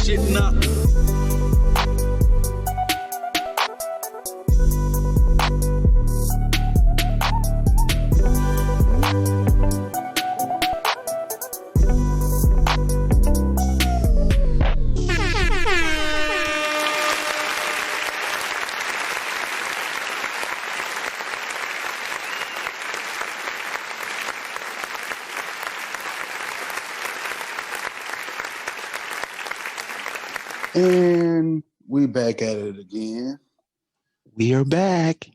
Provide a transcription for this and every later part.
shit now. And we back at it again. We are back.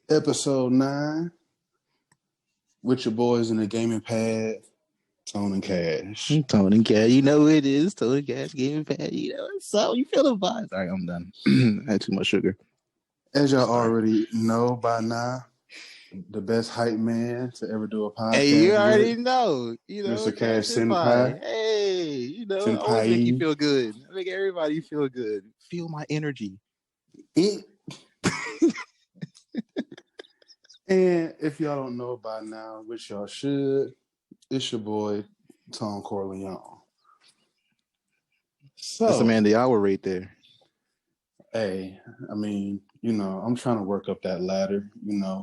Episode 9. With your boys in the gaming pad, Tone and Cash. Tone and Cash, you know who it is. Tone and Cash, gaming pad. You know what's up. You feel the vibes. All right, I'm done. I had too much sugar. As y'all already know by now, the best hype man to ever do a podcast. Hey, you already know. You know, Mr. Cash Senpai. Hey, you know, Senpai. I always make you feel good. I make everybody feel good. Feel my energy. And if y'all don't know by now, which y'all should, it's your boy, Tom Corleone. So, that's a man the hour right there. Hey, I mean, you know, I'm trying to work up that ladder, you know,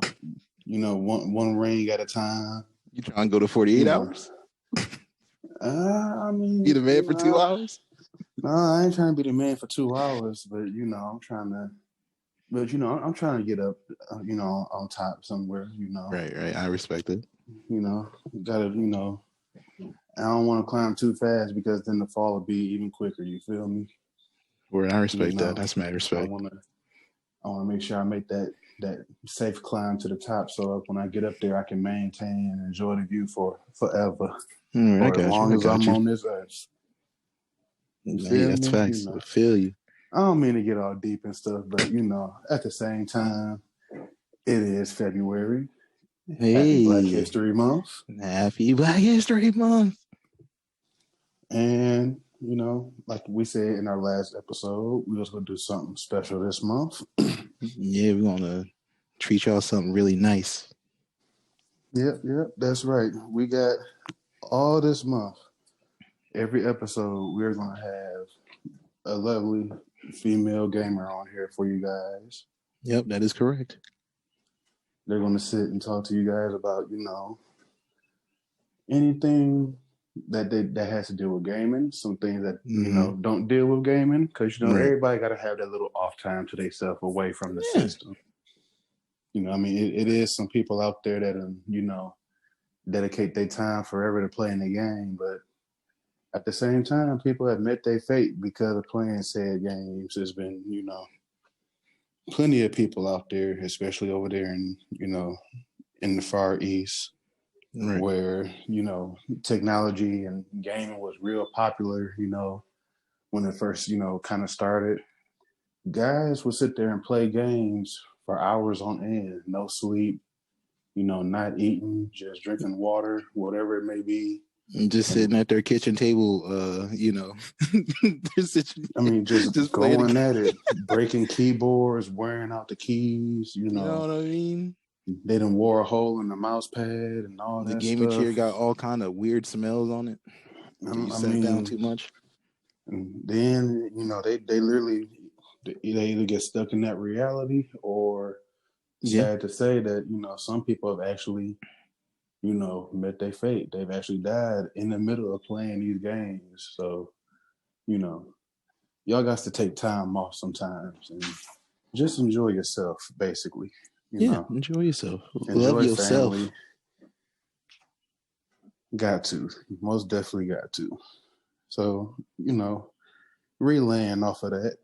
one ring at a time. You trying to go to 48 hours? I mean, be the man for 2 hours? No, I ain't trying to be the man for 2 hours, but you know, I'm trying to get up, you know, on top somewhere, you know. Right. I respect it. You know, gotta, you know, I don't want to climb too fast because then the fall will be even quicker. You feel me? Word, I respect that. That's mad respect. I want to make sure I make that safe climb to the top, so when I get up there, I can maintain and enjoy the view for forever, or as long as I'm on this earth. Yeah, that's facts. You know? I feel you. I don't mean to get all deep and stuff, but you know, at the same time, it is February. Hey, Happy Black History Month. Happy Black History Month. And you know, like we said in our last episode, we was gonna do something special this month. Yeah, we're gonna treat y'all something really nice. Yep, that's right. We got all this month. Every episode, we're gonna have a lovely female gamer on here for you guys. Yep, that is correct. They're gonna sit and talk to you guys about, you know, anything that has to do with gaming, some things that you know don't deal with gaming, because you know everybody got to have that little off time to themselves away from the system. You know, I mean, it is some people out there that you know dedicate their time forever to playing the game, but at the same time, people have met their fate because of playing said games. There's been, you know, plenty of people out there, especially over there in, you know, in the Far East. Right. Where, you know, technology and gaming was real popular, you know, when it first, you know, kind of started. Guys would sit there and play games for hours on end, no sleep, you know, not eating, just drinking water, whatever it may be. And just sitting at their kitchen table, you know. just going at it, breaking keyboards, wearing out the keys, you know. You know what I mean? They done wore a hole in the mouse pad and all that stuff. The gaming chair got all kind of weird smells on it. You sat down too much. And then, you know, they literally, they either get stuck in that reality or sad to say that, you know, some people have actually, you know, met their fate. They've actually died in the middle of playing these games. So, you know, y'all got to take time off sometimes and just enjoy yourself, basically. You know, enjoy yourself. Enjoy Love yourself. Family. Got to. Most definitely got to. So, you know, relaying off of that,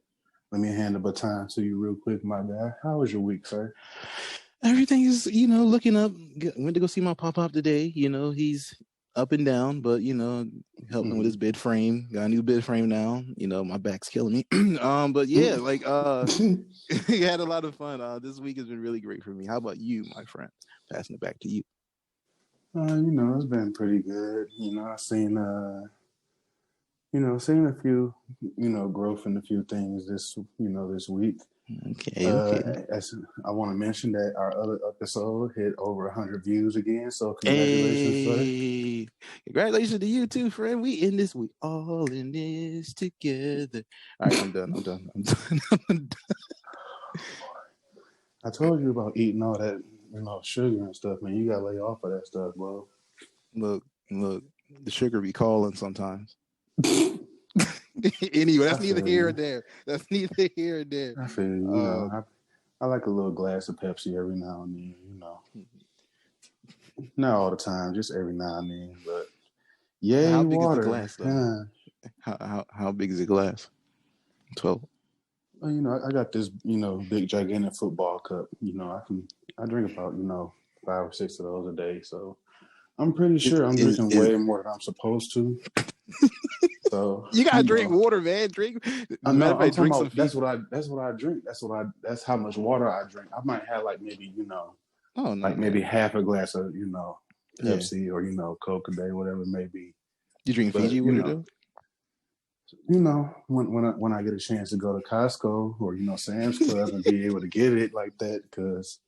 let me hand the baton to you real quick, my guy. How was your week, sir? Everything is, you know, looking up. Went to go see my pop-up today. You know, he's up and down, but, you know, helping with his bed frame. Got a new bed frame now. You know, my back's killing me. But yeah, like, we had a lot of fun. This week has been really great for me. How about you, my friend? Passing it back to you. You know, it's been pretty good. You know, I've seen, seen a few, you know, growth in a few things this week. Okay. I want to mention that our other episode hit over 100 views again. So congratulations, sir. Congratulations to you too, friend. We in this. We all in this together. All right, I'm done. I'm done. I told you about eating all that, sugar and stuff, man. You gotta lay off of that stuff, bro. Look, the sugar be calling sometimes. Anyway, that's neither here or there. That's neither here or there. I feel you. I like a little glass of Pepsi every now and then, Not all the time, just every now and then. But yay, how big water. is the glass, though? How big is the glass? 12. Well, I got this, big gigantic football cup. I drink about, 5 or 6 of those a day. So I'm pretty sure I'm drinking way more than I'm supposed to. So you gotta drink water, man. Drink. Drink some. That's what I drink. That's how much water I drink. I might have like maybe maybe half a glass of Pepsi or Coke a day, whatever it may be. You drink Fiji water though? When I get a chance to go to Costco or Sam's Club and be able to get it like that, because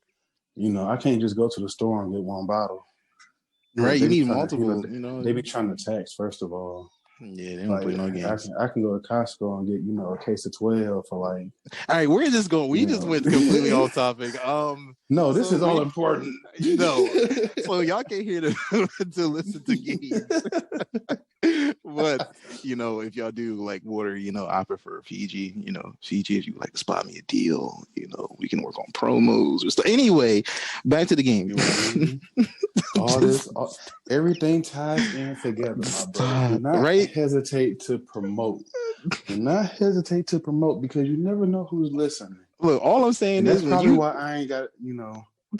I can't just go to the store and get one bottle. Right, you need multiple. They be trying to tax first of all. Yeah, they don't play no games. I can go to Costco and get a case of 12 for like. All right, where is this going? We just went completely off topic. No, this is all important. So y'all came here to listen to games. But if y'all do like water, I prefer Fiji. Fiji, if you like to spot me a deal, we can work on promos or stuff. Anyway, back to the game. Everything ties in together, my brother. Do not hesitate to promote. Do not hesitate to promote, because you never know who's listening. Look, all I'm saying is that's probably why I ain't got.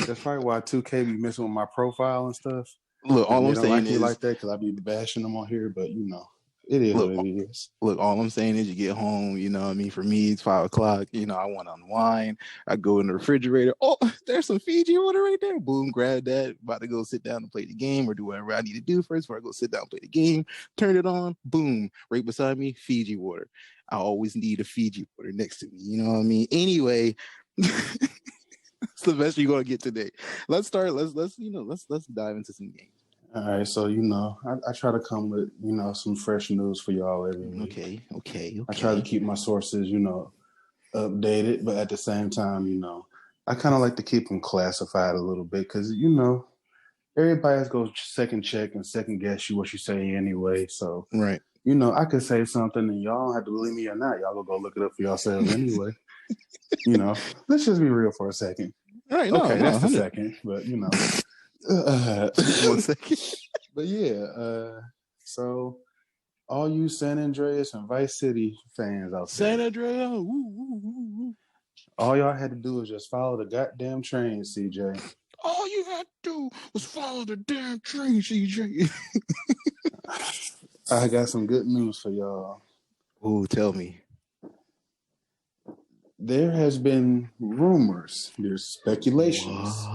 That's probably why 2K be messing with my profile and stuff. Look, all I'm saying is like that, because I be bashing them on here, but it is what it is. Look, all I'm saying is you get home, for me, it's 5 o'clock, I want to unwind. I go in the refrigerator. Oh, there's some Fiji water right there. Boom, grab that. About to go sit down and play the game or do whatever I need to do first before I go sit down and play the game. Turn it on. Boom. Right beside me, Fiji water. I always need a Fiji water next to me. You know what I mean? Anyway, it's the best you're going to get today. Let's start. Let's dive into some games. All right, so I try to come with some fresh news for y'all every week. Okay. I try to keep my sources updated, but at the same time, I kind of like to keep them classified a little bit, because everybody's going to second check and second guess what you say anyway. So right, I could say something and y'all don't have to believe me or not. Y'all go look it up for yourselves anyway. Let's just be real for a second. All right, that's the second, but 1 second. But yeah, so all you San Andreas and Vice City fans out there, San Andreas, all y'all had to do was just follow the goddamn train, CJ. All you had to do was follow the damn train, CJ. I got some good news for y'all. Ooh, tell me. There has been rumors, there's speculations,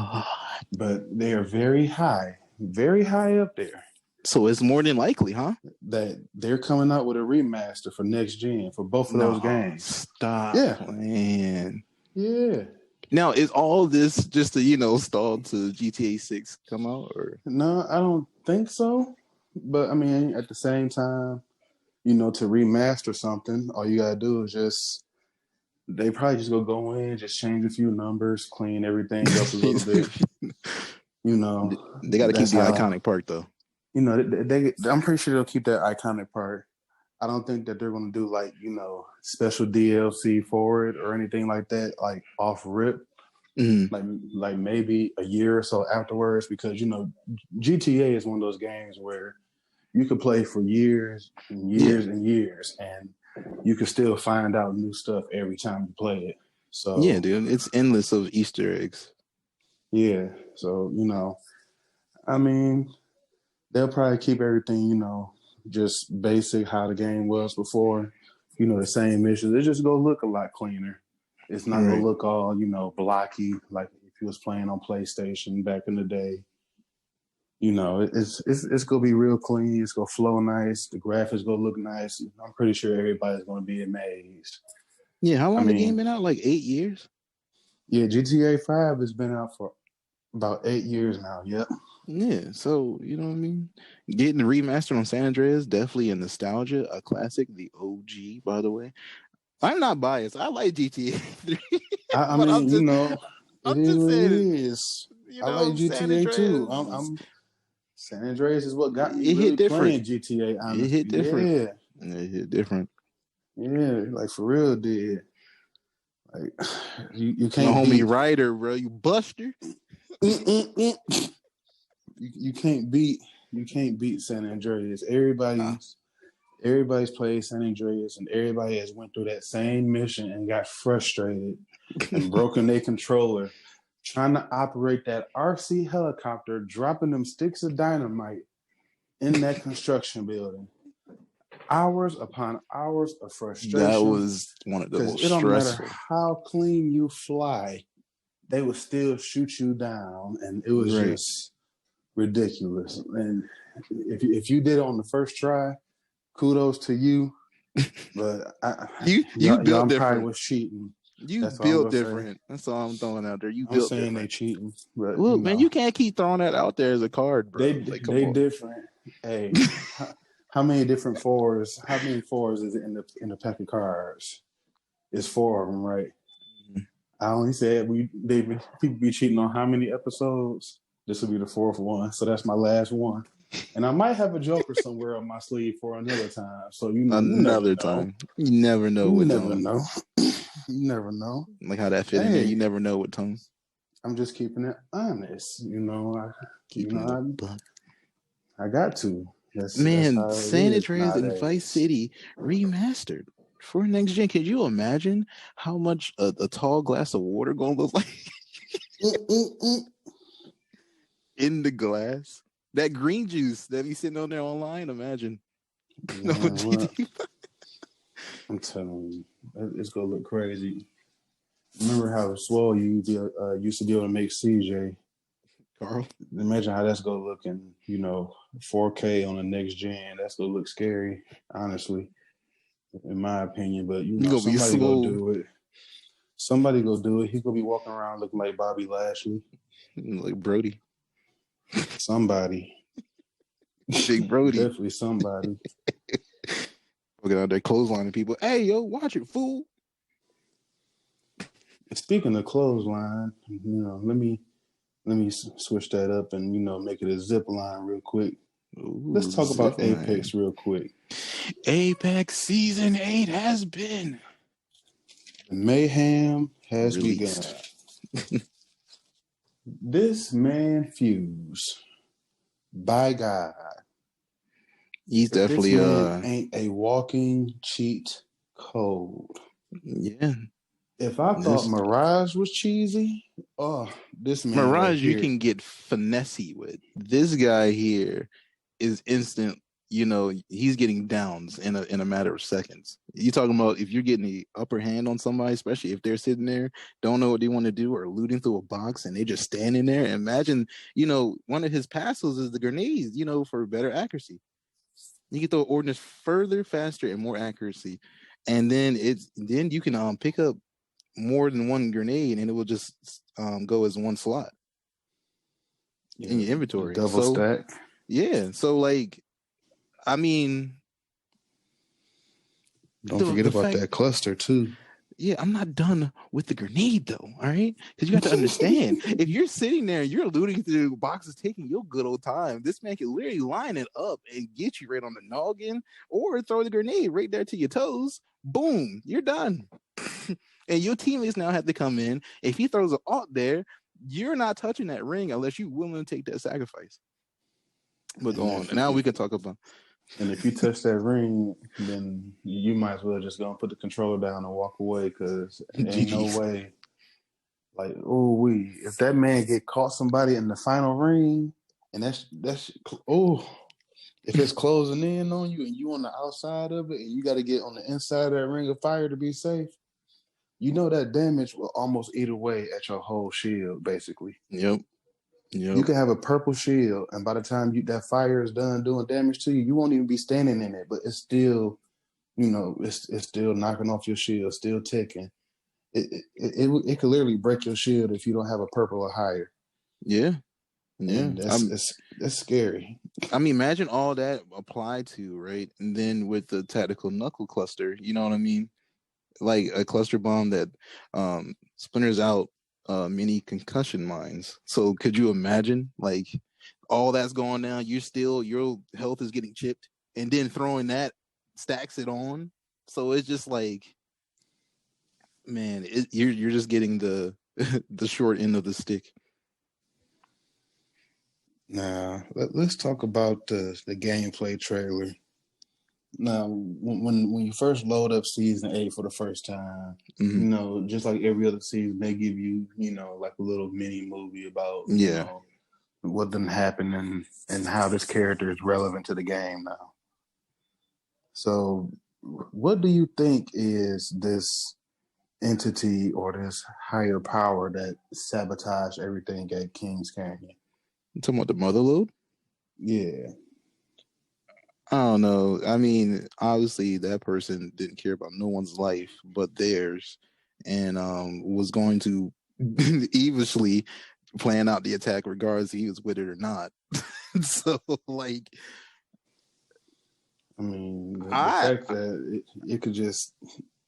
but they are very high up there. So it's more than likely, huh? That they're coming out with a remaster for next gen for both of those games. Stop, man. Yeah. Now, is all this just to, stall to GTA 6 come out? Or no, I don't think so. But, I mean, at the same time, to remaster something, all you got to do is they probably just go in, just change a few numbers, clean everything up a little bit. They got to keep the iconic part, though. I'm pretty sure they'll keep that iconic part. I don't think that they're going to do special DLC for it or anything like that, like off rip. Mm-hmm. Like maybe a year or so afterwards, because GTA is one of those games where you could play for years and years and years, and you can still find out new stuff every time you play it. So yeah, dude, it's endless of Easter eggs. Yeah, so I mean, they'll probably keep everything, just basic how the game was before. The same missions. It just go look a lot cleaner. It's not gonna look all, blocky like if you was playing on PlayStation back in the day. It's gonna be real clean. It's gonna flow nice. The graphics gonna look nice. I'm pretty sure everybody's gonna be amazed. Yeah, how long the game been out? Like 8 years? Yeah, GTA 5 has been out for about 8 years now. Yep. Yeah, so you know what I mean. Getting remastered on San Andreas, definitely a nostalgia, a classic, the OG. By the way, I'm not biased. I like GTA 3, I but mean, it I'm is just what it saying, is. you I like know, San GTA too. Andreas, San Andreas is what got me it hit really different. playing GTA. It hit Honestly, different. yeah, It hit different. yeah, like for real, did like you My can't homie beat. Ryder, bro, you buster. You can't beat San Andreas. Nah. Everybody's played San Andreas, and everybody has went through that same mission and got frustrated and broken their controller trying to operate that RC helicopter, dropping them sticks of dynamite in that construction building. Hours upon hours of That frustration, was one of the because most it don't matter stressful. how clean you fly, they would still shoot you down, and it was Right. just ridiculous. And if you did it on the first try, kudos to you. But You built y'all probably different. was cheating. You That's all I'm built gonna say. different. That's all I'm throwing out there. You I'm built saying they different. cheating, but Look, man, you can't keep throwing that out there as a card, bro. Like, come they on. different. Hey, how many different fours? How many fours is it in the pack of cards? It's 4 of them, right? I only said people be cheating on how many episodes? This will be the 4th one, so that's my last one. And I might have a joker somewhere up my sleeve for another time. So Another time. You never know You what never tone. know. You never know. Like how that fit in there. You never know what tone. I'm just keeping it honest. I got to. That's Man, how it San is Andreas and nowadays. Vice City remastered for next gen. Could you imagine how much a tall glass of water gonna look like in the glass? That green juice that be sitting on there online. Imagine. Man, I'm telling you, it's gonna look crazy. Remember how swole you used to be able to make CJ? Carl. Imagine how that's gonna look in 4K on the next gen. That's gonna look scary, honestly, in my opinion. But somebody go do it. Somebody go do it. He's gonna be walking around looking like Bobby Lashley, like Brody. Somebody, Big Brody, definitely somebody. Looking out there clotheslining people. Hey, yo, watch it, fool. Speaking of clothesline, let me switch that up and make it a zip line real quick. Ooh, let's talk about Apex real quick. Apex Season 8 has been. The mayhem has begun. This man Fuse, by God, he's definitely ain't a walking cheat code. Yeah. If I thought Mirage was cheesy, this man Mirage right here, you can get finessey with. This guy here is instant. He's getting downs in a matter of seconds. You talking about if you're getting the upper hand on somebody, especially if they're sitting there, don't know what they want to do, or looting through a box and they just standing there. Imagine, one of his passives is the grenades, for better accuracy. You can throw ordnance further, faster, and more accuracy. And then you can pick up more than one grenade and it will just go as one slot in your inventory. Double stack. Yeah. So don't forget about that cluster too. Yeah, I'm not done with the grenade though. All right, because you have to understand, if you're sitting there, you're looting through boxes, taking your good old time. This man can literally line it up and get you right on the noggin, or throw the grenade right there to your toes. Boom, you're done. And your teammates now have to come in. If he throws an alt there, you're not touching that ring unless you're willing to take that sacrifice. But go on. Now we can talk about. And if you touch that ring, then you might as well just go and put the controller down and walk away, because ain't no way. Like, if that man get caught somebody in the final ring, and if it's closing in on you and you on the outside of it, and you got to get on the inside of that ring of fire to be safe, that damage will almost eat away at your whole shield, basically. Yep. You can have a purple shield, and by the time that fire is done doing damage to you, you won't even be standing in it, but it's still, it's still knocking off your shield, still ticking. It could literally break your shield if you don't have a purple or higher. Yeah. And that's scary. I mean, imagine all that applied to, right? And then with the tactical knuckle cluster, you know what I mean? Like a cluster bomb that splinters out mini concussion mines. So could you imagine, like, all that's going down, your health is getting chipped, and then throwing that stacks it on. So it's just like, man, you're just getting the the short end of the stick. Now, let's talk about the gameplay trailer. Now, when you first load up season 8 for the first time, you know, just like every other season, they give you, you know, like a little mini movie about, you know, what done happened and how this character is relevant to the game now. So, what do you think is this entity or this higher power that sabotaged everything at Kings Canyon? You talking about the Motherlode? Yeah. I don't know. I mean, obviously that person didn't care about no one's life but theirs, and was going to evilly plan out the attack regardless if he was with it or not. So, like, I mean, the fact that it could just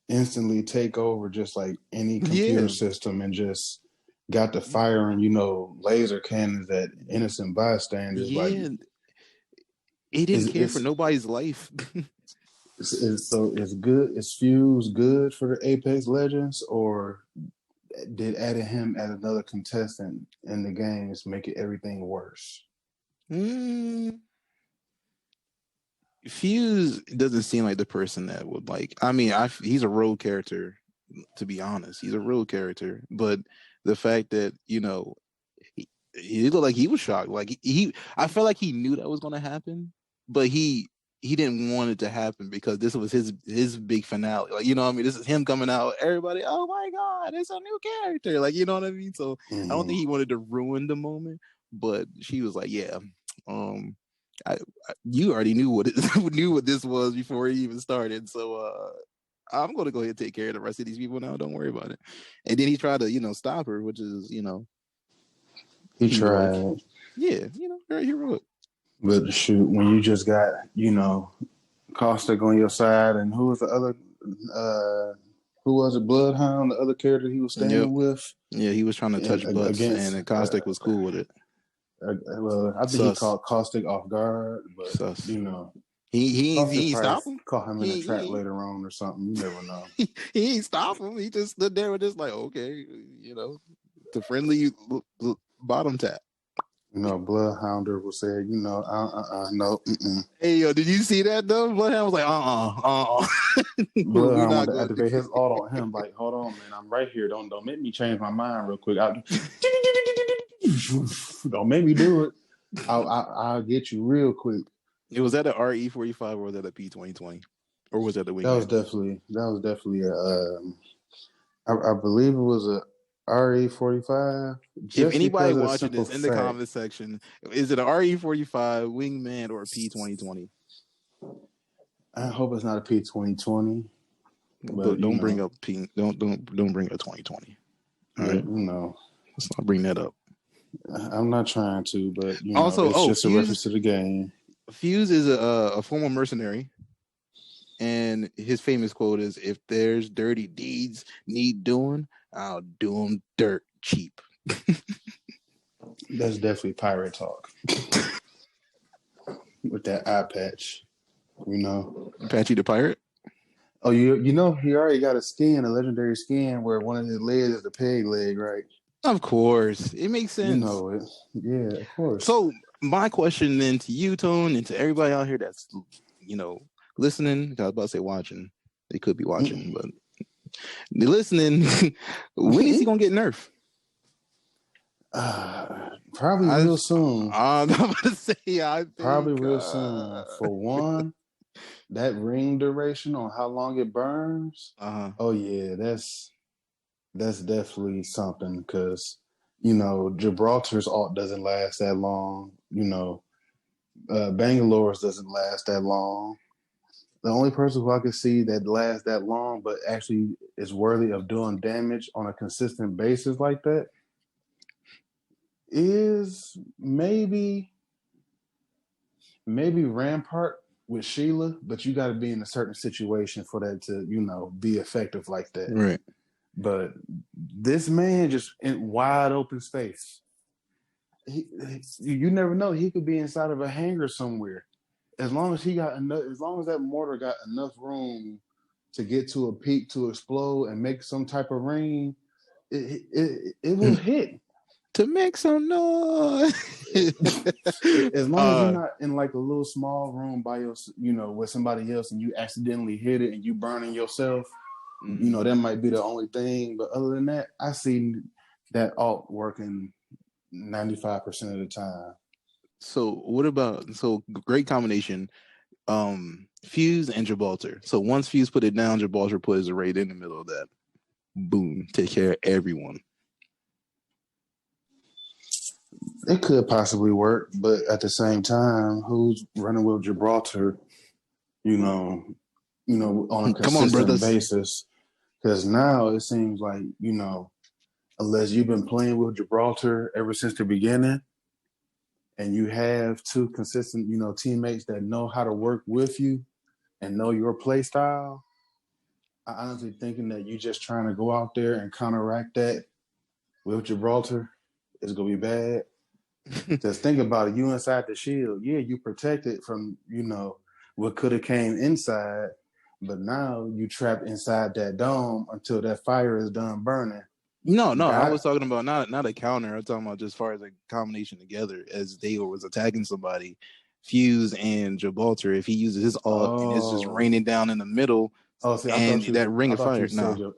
instantly take over just like any computer system and just got to firing, you know, laser cannons at innocent bystanders. Like, he didn't care for nobody's life. So is Fuse good for the Apex Legends, or did adding him as another contestant in the games make it everything worse? Fuse doesn't seem like the person that would, like, I mean, he's a rogue character, to be honest. He's a rogue character, but the fact that, you know, he looked like he was shocked. Like, I felt like he knew that was going to happen, but he didn't want it to happen because this was his big finale. Like, you know what I mean? This is him coming out. Everybody, oh my God, it's a new character. Like, you know what I mean? So I don't think he wanted to ruin the moment, but she was like, yeah, you already knew what this was before he even started. So I'm going to go ahead and take care of the rest of these people now. Don't worry about it. And then he tried to, you know, stop her, which is, you know, he tried. Yeah, you know, very heroic. But shoot, when you just got, you know, Caustic on your side, and who was the other? Who was it? Bloodhound, the other character he was standing with. Yeah, he was trying to touch butts, and Caustic was cool with it. Well, I think he caught Caustic off guard, but you know, he stopped him. Caught him in a trap later on or something. You never know. He ain't stop him. He just stood there with just like, okay, you know, the friendly bottom tap. You know, Bloodhounder will say, you know, no. Hey, yo, did you see that though? Bloodhound was like, Bloodhound wanted to activate his auto on him. Like, hold on, man, I'm right here. Don't make me change my mind real quick. Don't make me do it. I'll get you real quick. It was that a RE45 or was that a P2020, or was that the Wingman? That was definitely a. I believe it was a RE45. If anybody watching this in the comment section, is it a RE45, Wingman, or a P2020? I hope it's not a P2020. But don't bring up don't bring up 2020. All right, no, let's not bring that up. I'm not trying to, but you know, also, it's just a reference to the game. Fuse is a former mercenary, and his famous quote is, "If there's dirty deeds need doing, I'll do them dirt cheap." That's definitely pirate talk. With that eye patch, you know, Patchy the pirate. Oh, you know, he already got a legendary skin where one of his legs is the peg leg, right? Of course, it makes sense. You know it, yeah, of course. So my question then to you, Tone, and to everybody out here that's, you know, listening, I was about to say watching, they could be watching, but they're listening. When is he gonna get nerfed? Probably real soon. I'm about to say, I think, probably real soon. For one, that ring duration on how long it burns. Oh yeah, that's definitely something, because you know Gibraltar's ult doesn't last that long. You know, Bangalore's doesn't last that long. The only person who I can see that lasts that long, but actually is worthy of doing damage on a consistent basis like that, is maybe Rampart with Sheila, but you got to be in a certain situation for that to, be effective like that. Right. But this man just in wide open space. You never know. He could be inside of a hangar somewhere. As long as that mortar got enough room to get to a peak to explode and make some type of rain, it will hit. To make some noise. As long as you're not in like a little small room by with somebody else and you accidentally hit it and you burning yourself, that might be the only thing. But other than that, I see that alt working 95% of the time. So what about great combination, Fuse and Gibraltar. So once Fuse put it down, Gibraltar put his raid in the middle of that. Boom, take care of everyone. It could possibly work, but at the same time, who's running with Gibraltar, on a consistent basis? Because now it seems like, unless you've been playing with Gibraltar ever since the beginning, and you have two consistent, teammates that know how to work with you and know your play style, I honestly thinking that you just trying to go out there and counteract that with Gibraltar is going to be bad. Just think about it. You inside the shield. Yeah, you protected from, what could have came inside, but now you trapped inside that dome until that fire is done burning. No, I was talking about not a counter. I'm talking about just as far as a combination together as they was attacking somebody. Fuse and Gibraltar, if he uses his ult and it's just raining down in the middle, that ring of fire.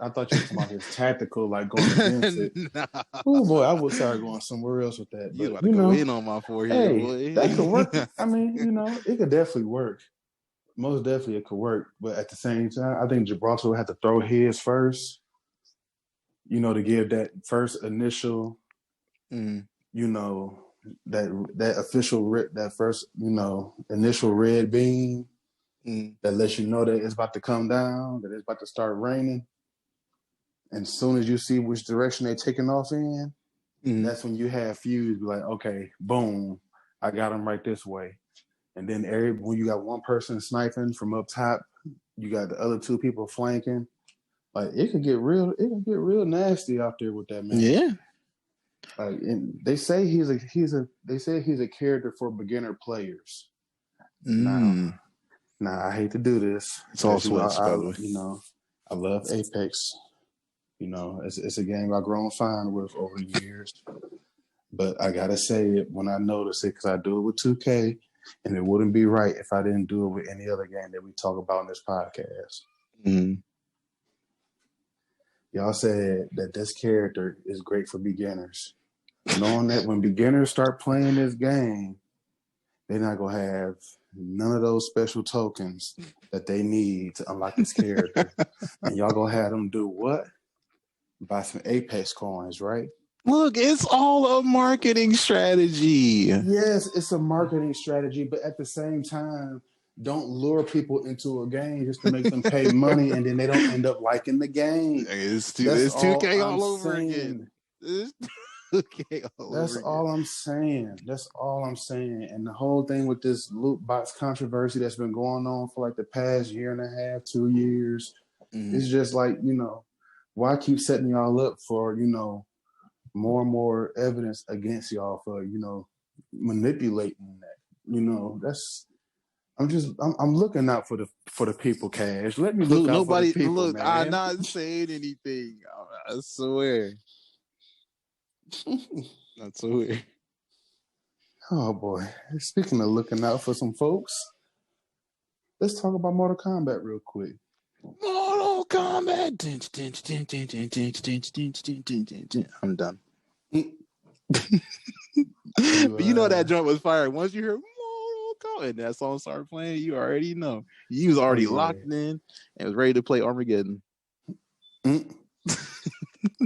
I thought you were talking about his tactical, like going against it. Nah. Oh boy, I would start going somewhere else with that. You about to go in on my forehead, boy. That could work. I mean, it could definitely work. Most definitely it could work. But at the same time, I think Gibraltar would have to throw his first, to give that first initial, that official, that first, initial red beam that lets you know that it's about to come down, that it's about to start raining. And as soon as you see which direction they're taking off in, that's when you have Fuse be like, okay, boom, I got them right this way. And then when you got one person sniping from up top, you got the other two people flanking. Like it could get real nasty out there with that man. Yeah. Like, and they say he's a character for beginner players. Now I hate to do this. It's all sweats, by the way. I love Apex. It's a game I've grown fine with over the years. But I gotta say it when I notice it, because I do it with 2K, and it wouldn't be right if I didn't do it with any other game that we talk about in this podcast. Y'all said that this character is great for beginners. Knowing that when beginners start playing this game, they're not going to have none of those special tokens that they need to unlock this character. And y'all going to have them do what? Buy some Apex coins, right? Look, it's all a marketing strategy. Yes, it's a marketing strategy, but at the same time, don't lure people into a game just to make them pay money and then they don't end up liking the game. It's 2K all over again. That's all I'm saying. That's all I'm saying. And the whole thing with this loot box controversy that's been going on for like the past year and a half, 2 years, it's just like, why keep setting y'all up for, more and more evidence against y'all for, manipulating that. That's I'm looking out for the people, Cash. Let me look out for the people. Look, man. I'm not saying anything. I swear. I swear. Oh boy. Speaking of looking out for some folks, let's talk about Mortal Kombat real quick. Mortal Kombat. I'm done. But you know that joint was fired. Once you hear Mortal Kombat and that song started playing, you already know. You was already locked in and was ready to play Armageddon.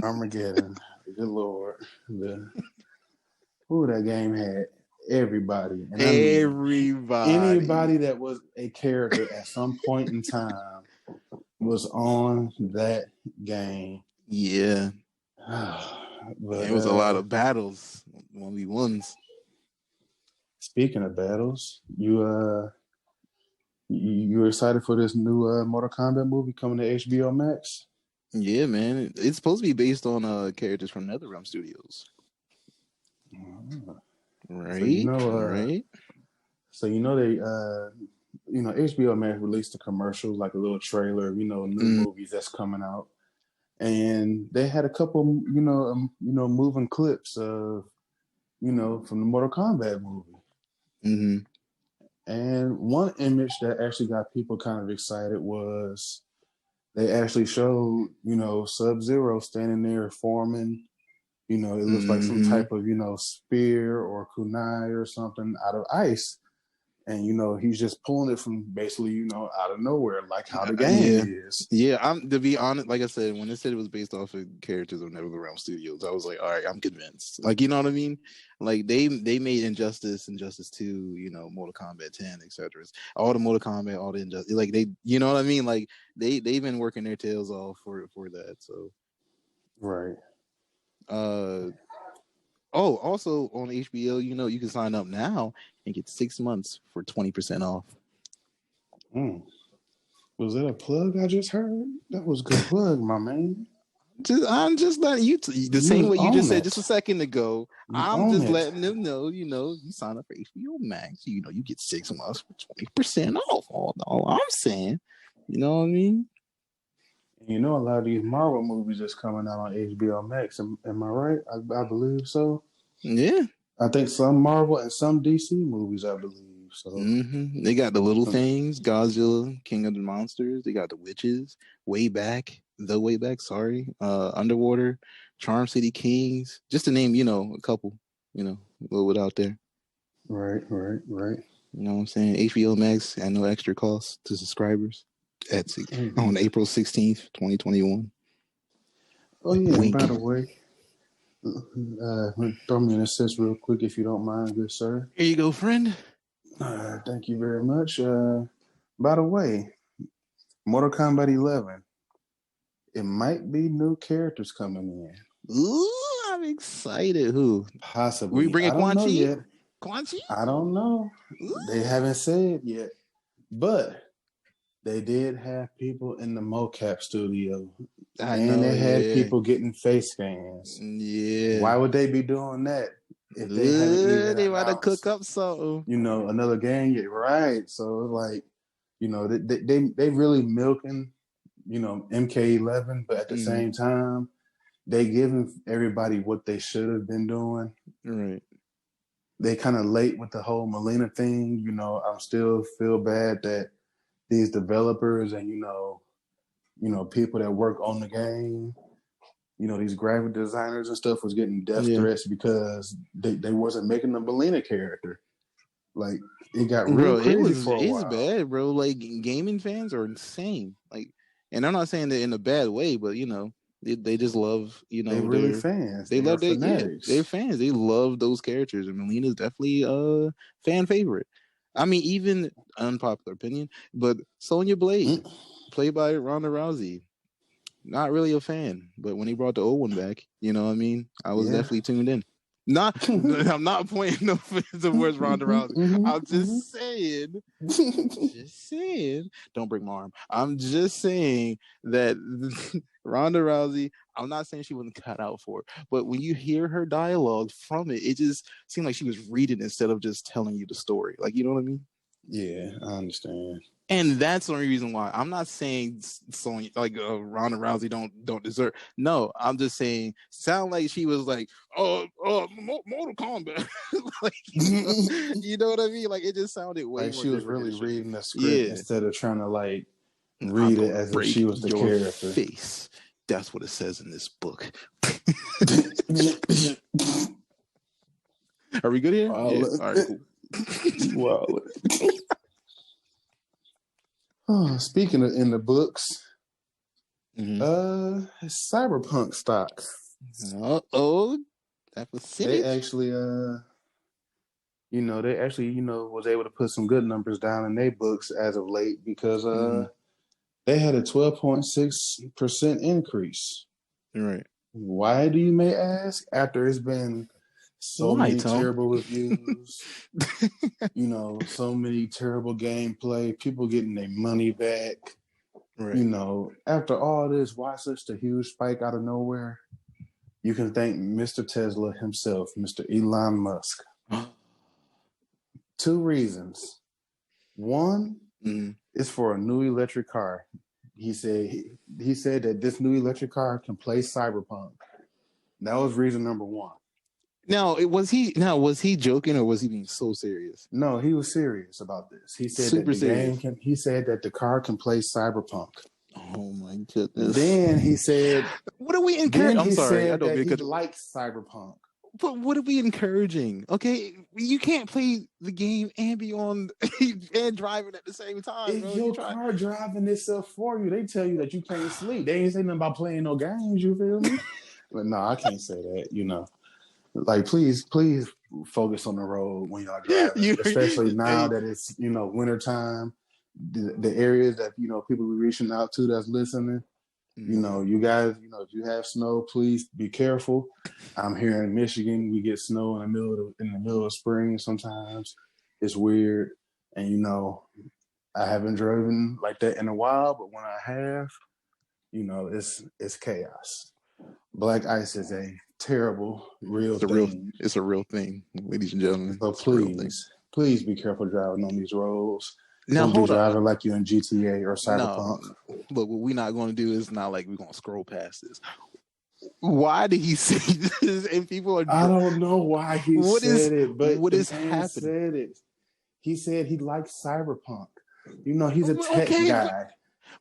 Armageddon. Good Lord. That game had everybody. And everybody. Anybody that was a character at some point in time was on that game. Yeah. But, it was a lot of battles 1v1s. Speaking of battles, you excited for this new Mortal Kombat movie coming to HBO Max? Yeah, man. It's supposed to be based on characters from NetherRealm Studios. Right. So you know, right. So they HBO Max released a commercial, like a little trailer of, new movies that's coming out. And they had a couple, moving clips of, from the Mortal Kombat movie. Mm-hmm. And one image that actually got people kind of excited was they actually showed, Sub-Zero standing there forming, it looks like some type of, spear or kunai or something out of ice. And, he's just pulling it from basically, out of nowhere, like how the game is. Yeah, to be honest, like I said, when they said it was based off of characters of NetherRealm Studios, I was like, all right, I'm convinced. Like, you know what I mean? Like, they made Injustice 2, Mortal Kombat 10, etc. All the Mortal Kombat, all the Injustice. Like, they, you know what I mean? Like, they've been working their tails off for that, so. Right. Oh, also on HBO, you can sign up now and get 6 months for 20% off. Was that a plug I just heard? That was a good plug, my man. I'm just letting you the same way you just said just a second ago. I'm just letting them know, you sign up for HBO Max, you get 6 months for 20% off. All I'm saying, you know what I mean? A lot of these Marvel movies that's coming out on HBO Max. Am I right? I believe so. Yeah. I think some Marvel and some DC movies, I believe. So They got the little things, Godzilla, King of the Monsters. They got the Witches, Way Back, Underwater, Charm City Kings. Just to name, a couple, a little bit out there. Right. You know what I'm saying? HBO Max at no extra cost to subscribers on April 16th, 2021. Oh, yeah. Wink. By the way, throw me an assist real quick if you don't mind, good sir. Here you go, friend. Thank you very much. By the way, Mortal Kombat 11, it might be new characters coming in. Ooh, I'm excited. Who? Possibly. We bringing Quan Chi yet? Quan Chi? I don't know. Ooh. They haven't said yet. But they did have people in the mocap studio. They had people getting face scans. Yeah. Why would they be doing that? If they want to cook up something. Another game yet. Right. So like, they really milking, MK11, but at the same time, they giving everybody what they should have been doing. Right. They kind of late with the whole Melina thing. I still feel bad that these developers and, people that work on the game, these graphic designers and stuff was getting death threats because they wasn't making the Melina character. Like, it got real crazy for a while. It's bad, bro. Like, gaming fans are insane. Like, and I'm not saying that in a bad way, but, they just love, they're really fans. They love their fanatics. They're fans. They love those characters. And Melina's definitely a fan favorite. I mean, even unpopular opinion, but Sonya Blade, played by Ronda Rousey, not really a fan. But when he brought the old one back, you know what I mean? I was definitely tuned in. I'm not pointing no fingers towards Ronda Rousey. I'm just saying, don't break my arm. I'm just saying that Ronda Rousey, I'm not saying she wasn't cut out for it, but when you hear her dialogue from it just seemed like she was reading instead of just telling you the story. Like, you know what I mean? Yeah, I understand. And that's the only reason why. I'm not saying Sonya, like Ronda Rousey don't deserve. No, I'm just saying sound like she was like, Mortal Kombat. Like, you know what I mean? Like, it just sounded way like more she was really reading the script instead of trying to like read it as if she was the character. Face. That's what it says in this book. Are we good here? Yeah. All right, cool. Wow. Speaking of in the books, Cyberpunk stock. That was they actually was able to put some good numbers down in their books as of late because they had a 12.6% increase. Right. Why do you may ask? After it's been So Why, many Tom? terrible reviews. You know, so many terrible gameplay. People getting their money back. Right. You know, after all this, why such a huge spike out of nowhere? You can thank Mr. Tesla himself, Mr. Elon Musk. 2 reasons. One is for a new electric car. He said that this new electric car can play Cyberpunk. That was reason number 1. Now, was he joking or was he being so serious? No, he was serious about this. He said Super serious. He said that the car can play Cyberpunk. Oh my goodness. Then he said, what are we encouraging? I'm sorry, I don't mean, he likes Cyberpunk. But what are we encouraging? Okay, you can't play the game and be on and driving at the same time. If your car driving itself for you, they tell you that you can't sleep. They ain't say nothing about playing no games. You feel me? But no, I can't say that. You know, like please focus on the road when y'all driving, especially now that it's wintertime. The areas that people be reaching out to that's listening. You guys, if you have snow, please be careful. I'm here in Michigan. We get snow in the middle of spring sometimes. It's weird. And, I haven't driven like that in a while, but when I have, it's chaos. Black ice is a terrible, real thing. It's a real thing, ladies and gentlemen. So please be careful driving on these roads. Now, don't be driving like you're in GTA or Cyberpunk. No, but what we're not going to do is not like we're going to scroll past this. Why did he say this? And people are. I don't know why he said it, but what is happening? Said it. He said he likes Cyberpunk. He's a tech guy.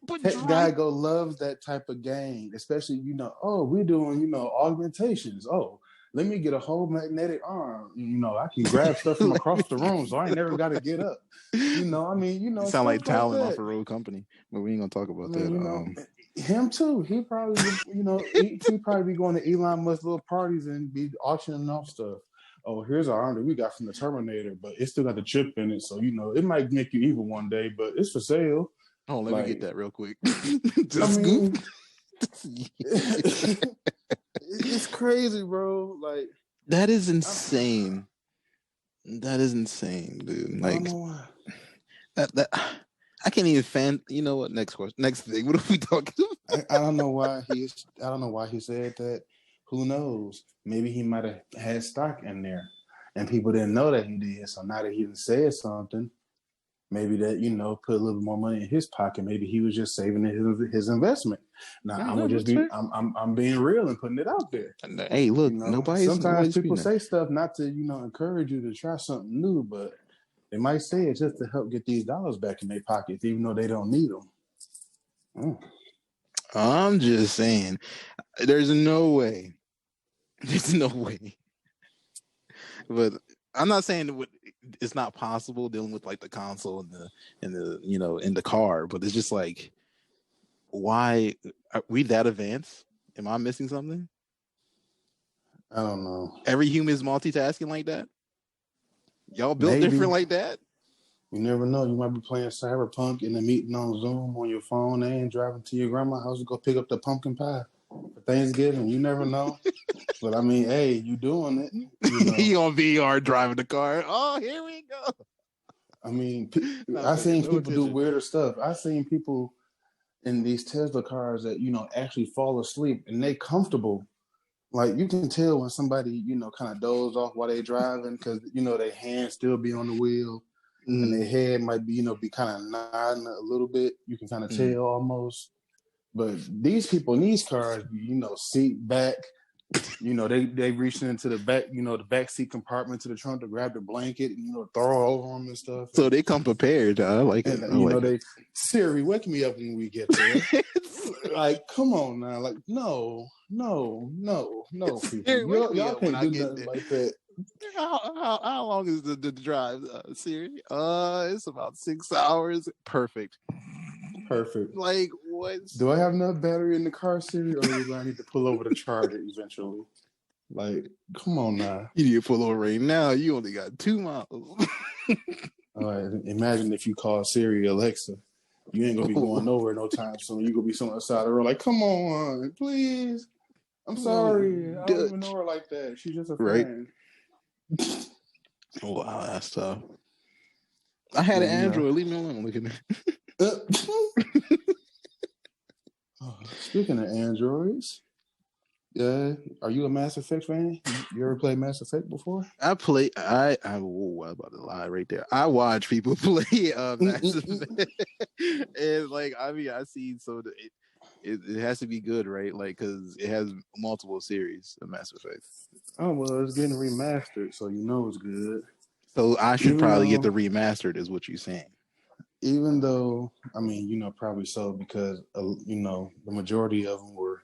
But tech guy loves that type of game, especially we're doing augmentations. Oh, let me get a whole magnetic arm. I can grab stuff from across the room, so I ain't never got to get up. You sound like talent off a road company, but we ain't gonna talk about that. Him too. He probably, he probably be going to Elon Musk little parties and be auctioning off stuff. Oh, here's our arm that we got from the Terminator, but it still got the chip in it, so it might make you evil one day, but it's for sale. Oh, let me get that real quick. It's crazy, bro. Like that is insane. That is insane, dude. Like that I can't even fan. You know what? Next question. Next thing. What are we talking about? I don't know why he said that. Who knows? Maybe he might have had stock in there, and people didn't know that he did. So now that he said something, maybe that put a little more money in his pocket. Maybe he was just saving his investment. Now I'm being real and putting it out there. Hey, look, sometimes people say stuff not to encourage you to try something new, but they might say it just to help get these dollars back in their pockets, even though they don't need them. I'm just saying, there's no way. There's no way. But I'm not saying it's not possible dealing with like the console and the in the car, but it's just like, why are we that advanced? Am I missing something? I don't know. Every human is multitasking like that. Y'all built different like that. You never know. You might be playing Cyberpunk in a meeting on Zoom on your phone and driving to your grandma's house to go pick up the pumpkin pie for Thanksgiving. You never know. But I mean, hey, you doing it. He on VR driving the car. Oh, here we go. I mean, I've seen people do weirder stuff. I've seen people in these Tesla cars that, actually fall asleep and they comfortable. Like you can tell when somebody, kind of doze off while they driving because, their hands still be on the wheel and their head might be, be kind of nodding a little bit. You can kind of tell almost. But these people in these cars, seat back, they reaching into the back, the back seat compartment to the trunk to grab the blanket and, throw over them and stuff. So they come prepared. I like it. They Siri, wake me up when we get there. Like, come on now. Like, no, people. Siri, y'all can't do nothing like that. How long is the drive, Siri? It's about 6 hours. Perfect. Like, what? Do I have enough battery in the car, Siri, or do I need to pull over to charge it eventually? Like, come on now. You need to pull over right now. You only got 2 miles. All right. Imagine if you call Siri Alexa. You ain't gonna be going nowhere no time soon. You gonna be somewhere outside the road. Like, come on, please. I'm sorry. I don't even know her like that. She's just a friend. Wow, that's tough. I had an Android. Leave me alone. Look at me. Speaking of Androids, are you a Mass Effect fan? You ever played Mass Effect before? I play. I was about to lie right there. I watch people play Mass Effect, and like I see. So it has to be good, right? Like because it has multiple series of Mass Effect. Oh well, it's getting remastered, so you know it's good. So I should probably get the remastered, is what you're saying. Even though, I mean, probably so because the majority of them were.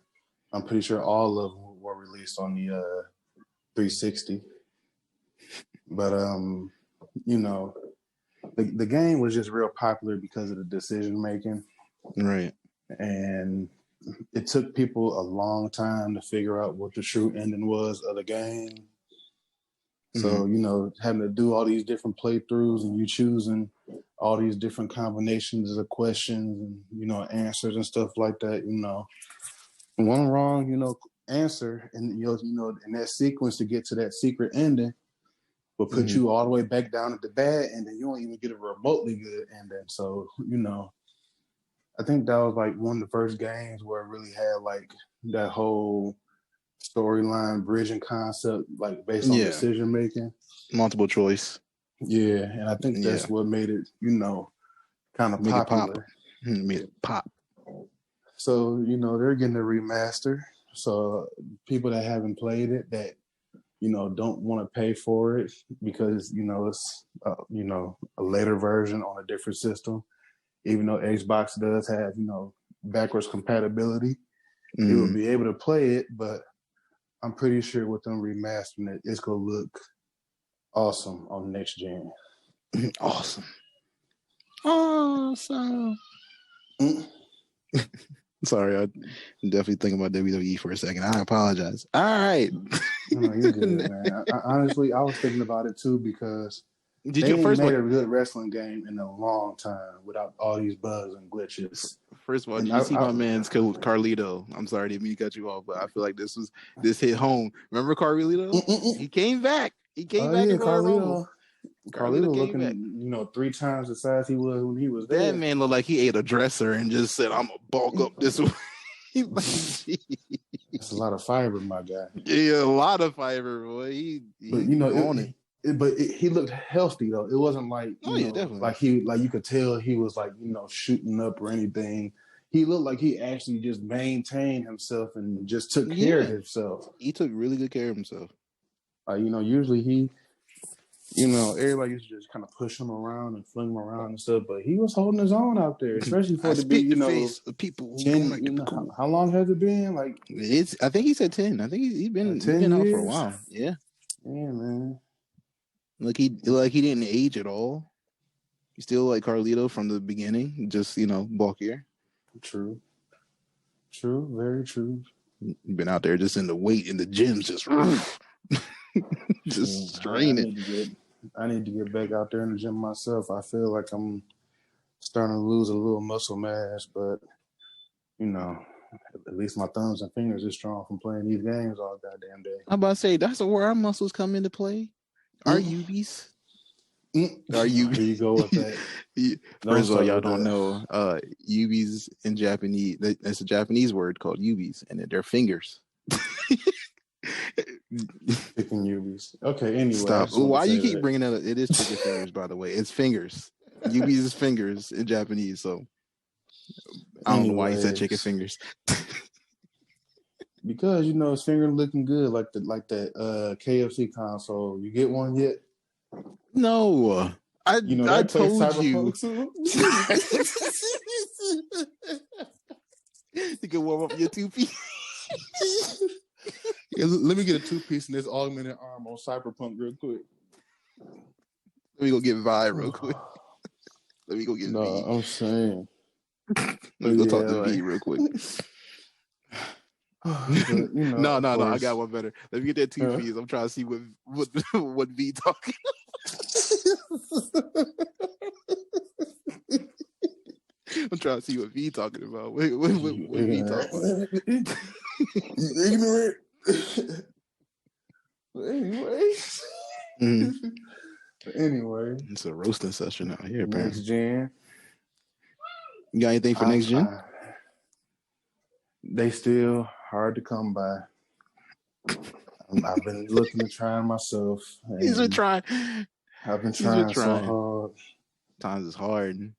I'm pretty sure all of them were released on the 360. But the game was just real popular because of the decision making, right? And it took people a long time to figure out what the true ending was of the game. So, having to do all these different playthroughs and you choosing all these different combinations of questions and, answers and stuff like that, one wrong, answer and, in that sequence to get to that secret ending will put you all the way back down at the bad ending. You don't even get a remotely good ending. So, I think that was like one of the first games where it really had like that whole storyline bridging concept, like based on decision making, multiple choice. Yeah, and I think that's what made it, kind of popular. Made it pop. So they're getting a remaster. So people that haven't played it, that don't want to pay for it because it's a later version on a different system. Even though Xbox does have backwards compatibility, you will be able to play it, but I'm pretty sure with them remastering it, it's gonna look awesome on next gen. Awesome. Sorry, I'm definitely thinking about WWE for a second. I apologize. All right. No, you're good, man. Honestly, I was thinking about it too because they ain't made a good wrestling game in a long time without all these bugs and glitches. First of all, did you see my man's Carlito? I'm sorry, didn't mean to cut you off, but I feel like this hit home. Remember Carlito? He came back. He came back in Royal Rumble. Carlito looking, 3 times the size he was when he was there. That man looked like he ate a dresser and just said, "I'm gonna bulk up this way." It's a lot of fiber, my guy. Yeah, a lot of fiber, boy. He he looked healthy though. It wasn't like definitely. like you could tell he was like shooting up or anything. He looked like he actually just maintained himself and just took care of himself. He took really good care of himself. Usually he, everybody used to just kind of push him around and fling him around and stuff, but he was holding his own out there, especially for it to be, people. 10, how long has it been? Like I think he said 10. I think he's been out for a while. Yeah. Yeah, man. Like he didn't age at all. He's still like Carlito from the beginning, just bulkier. True, very true. Been out there just in the weight in the gyms, just straining. I need to get back out there in the gym myself. I feel like I'm starting to lose a little muscle mass, but at least my thumbs and fingers are strong from playing these games all goddamn day. I'm about to say that's where our muscles come into play. Our UBs. Our UBs. Here you go with that. First of all, y'all don't know UBs in Japanese. That's a Japanese word called UBs, and they're fingers. Picking UBs. Okay, anyway. Stop. Why you keep bringing that up? It is chicken fingers, by the way. It's fingers. UBs is fingers in Japanese, so I don't know why you said chicken fingers. Because his finger looking good, like that KFC console. You get one yet? No, I told you. You can warm up your 2-piece. Let me get a 2-piece in this augmented arm on Cyberpunk real quick. Let me go get Vi real quick. Let me go get V. I'm saying. Let me go talk to V real quick. No, I got one better. Let me get that 2-piece. I'm trying to see what V talking. I'm trying to see what V talking about. What V talking about? Ignorant. Anyway. Anyway, it's a roasting session out here. Next gen. You got anything for next gen? They still hard to come by. I've been looking to try myself. He's been trying. I've been trying so hard. Times is hard.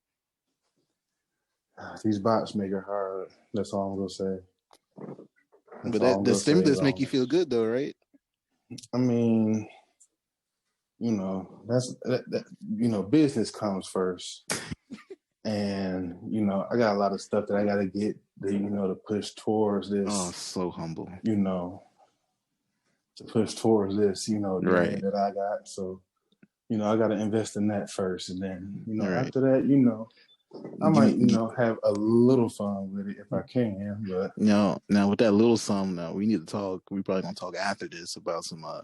These bots make it hard. That's all I'm gonna say. But the stimulus make you feel good though, right? I mean, that's business comes first. And I got a lot of stuff that I got to get to push towards this. Oh, so humble. To push towards this, right. that I got. So, I got to invest in that first, and then right. after that, I might have a little fun with it if I can. But now with that little sum, now we need to talk. We probably gonna talk after this about some. I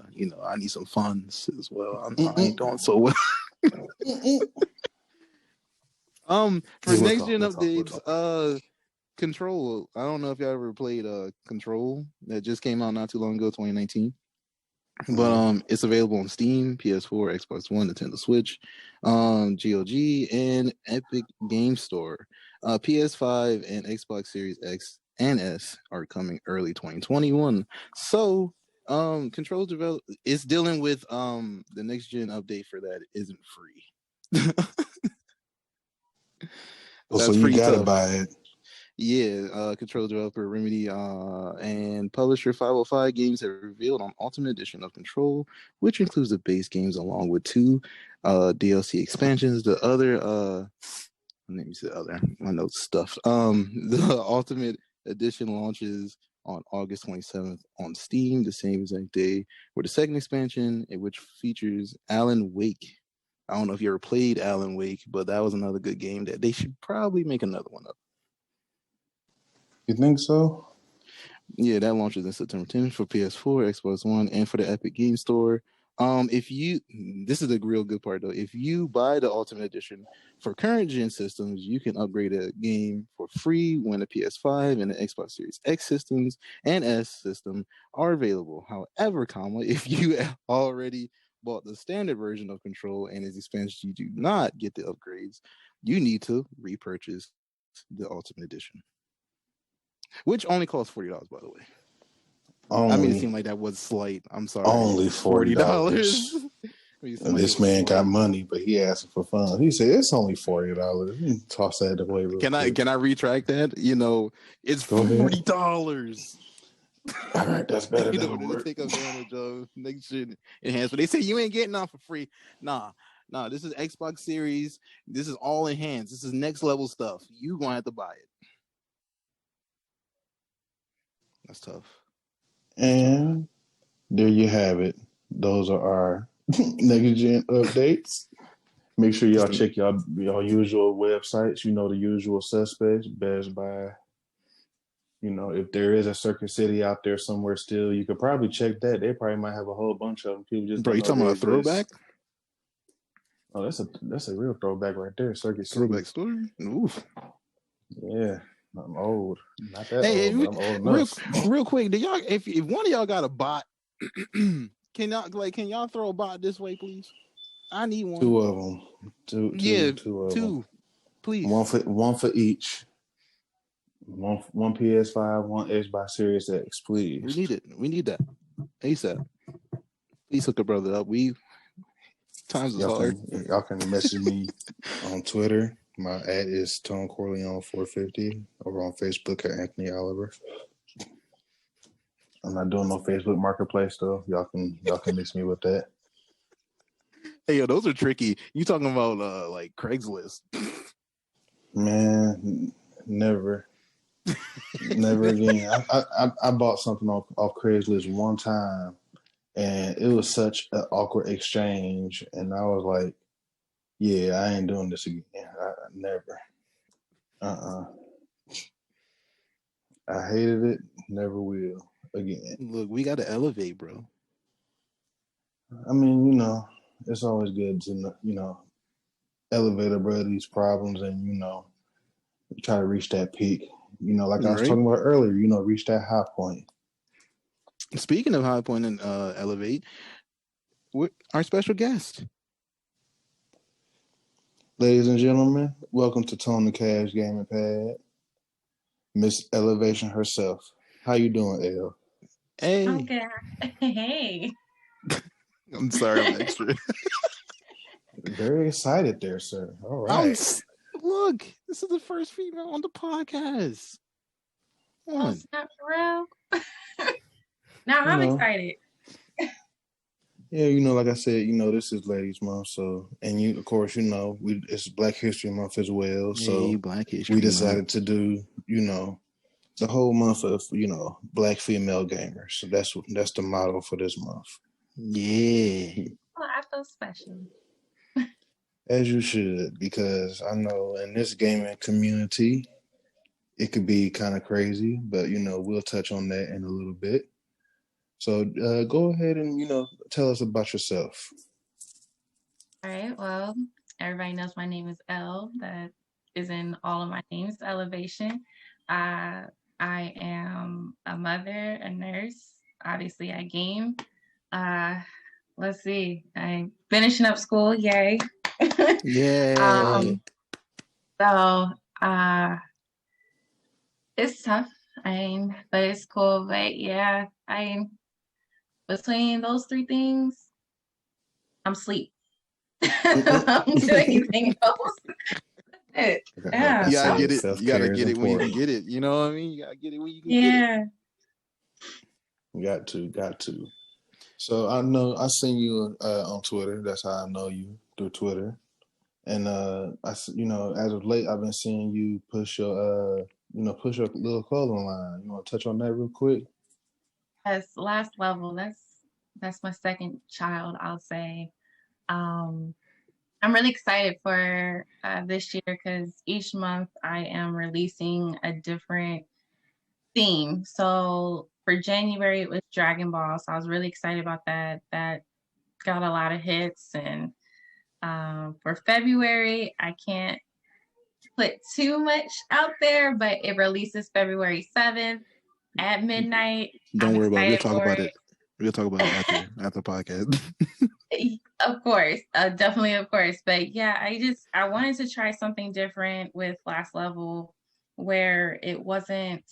need some funds as well. I ain't doing so well. For next gen updates, Control. I don't know if y'all ever played Control. That just came out not too long ago, 2019. But it's available on Steam, PS4, Xbox One, Nintendo Switch, GOG, and Epic Game Store. PS5 and Xbox Series X and S are coming early 2021. So Control is dealing with the next gen update for that isn't free. So you gotta buy it. Yeah, Control developer Remedy and publisher 505 Games have revealed an Ultimate Edition of Control, which includes the base games along with 2 DLC expansions. The other, let me see the other. My notes stuffed. The Ultimate Edition launches on August 27th on Steam, the same exact day, with the second expansion, which features Alan Wake. I don't know if you ever played Alan Wake, but that was another good game that they should probably make another one of. You think so? Yeah, that launches in September 10th for PS4, Xbox One, and for the Epic Game Store. This is the real good part though. If you buy the Ultimate Edition for current gen systems, you can upgrade a game for free when the PS5 and the Xbox Series X systems and S system are available. However, if you already bought the standard version of Control and its expansions, you do not get the upgrades. You need to repurchase the Ultimate Edition, which only costs $40, by the way. I mean, it seemed like that was slight. I'm sorry. Only $40. This man got money, but he asked for fun. He said it's only $40. Toss that away. Can I retract that? It's $40. All right, that's better. To take advantage of next gen enhancement. They say you ain't getting off for free. Nah. This is Xbox Series. This is all enhanced. This is next level stuff. You gonna have to buy it. That's tough. And there you have it. Those are our next gen updates. Make sure y'all check y'all usual websites. The usual suspects, Best Buy. If there is a Circuit City out there somewhere still, you could probably check that. They probably might have a whole bunch of them. People just bro, you talking about a throwback? Oh, that's a real throwback right there. Circuit City. Throwback story? Oof. Yeah. I'm old. Not that old, but I'm old enough. Real quick, do y'all if one of y'all got a bot, can y'all throw a bot this way, please? I need one. 2 of them. Two of them. Please. One for each. One PS5, one Xbox Series X, please. We need it. We need that ASAP. Please hook a brother up. Times is hard. Y'all can message me on Twitter. My ad is Tone Corleone 450 over on Facebook at Anthony Oliver. I'm not doing no Facebook Marketplace though. Y'all can mix me with that. Hey, yo, those are tricky. You talking about like Craigslist? Man, never again. I bought something off Craigslist one time, and it was such an awkward exchange, and I was like, yeah, I ain't doing this again. Never. I hated it. Never will again. Look, we got to elevate, bro. I mean, it's always good to, elevate above these problems and, try to reach that peak. Like I was talking about earlier, reach that high point. Speaking of high point and elevate, our special guest. Ladies and gentlemen, welcome to Tone and Cash Gaming Pad. Miss Elevation herself. How you doing, Elle? Hey. Okay. Hey. I'm sorry, I'm extra. Very excited there, sir. All right. Look, this is the first female on the podcast. Oh, it's not for real. Now I'm excited. Yeah, like I said, this is Ladies Month, so and of course, it's Black History Month as well. So Black History we decided to do, the whole month of, Black female gamers. So that's the motto for this month. Yeah. Oh, I feel special. As you should, because I know in this gaming community, it could be kind of crazy, but we'll touch on that in a little bit. So go ahead and tell us about yourself. All right. Well, everybody knows my name is Elle. That is in all of my names. Elevation. I am a mother, a nurse. Obviously, I game. Let's see. I'm finishing up school. Yay! Yeah. So it's tough. But it's cool. But yeah, between those three things, I'm asleep. I don't do anything else. Yeah. You gotta get it. You gotta get it when you can get it. You know what I mean? You gotta get it when you can get it. Got to. So I seen you on Twitter. That's how I know you, through Twitter. And as of late, I've been seeing you push your little clothing line. You want to touch on that real quick? Yes, last level. That's my second child, I'll say. I'm really excited for this year because each month I am releasing a different theme. So for January, it was Dragon Ball. So I was really excited about that. That got a lot of hits. And for February, I can't put too much out there, but it releases February 7th at midnight. Don't worry about it. We'll talk about it. We'll talk about it after the podcast. Of course, definitely, of course. But yeah, I wanted to try something different with Last Level, where it wasn't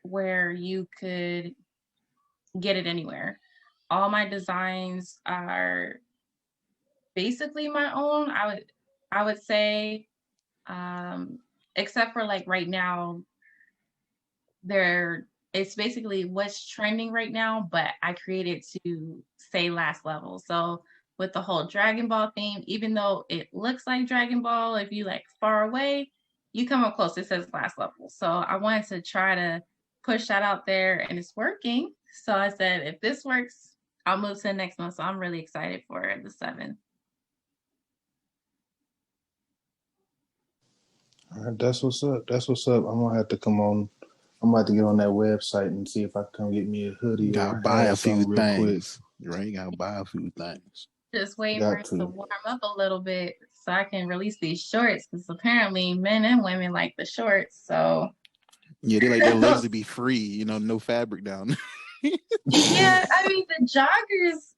where you could get it anywhere. All my designs are basically my own. I would say, except for like right now, it's basically what's trending right now, but I created to say Last Level. So with the whole Dragon Ball theme, even though it looks like Dragon Ball, if you like far away, you come up close, it says Last Level. So I wanted to try to push that out there, and it's working. So I said, if this works, I'll move to the next one. So I'm really excited for the 7th. All right, that's what's up. I'm gonna have to come on. I'm about to get on that website and see if I can come get me a hoodie. Gotta buy a few things. Right? You gotta buy a few things. Just waiting for it to warm up a little bit so I can release these shorts, because apparently men and women like the shorts. So yeah, they like their legs to be free, no fabric down. Yeah, I mean the joggers,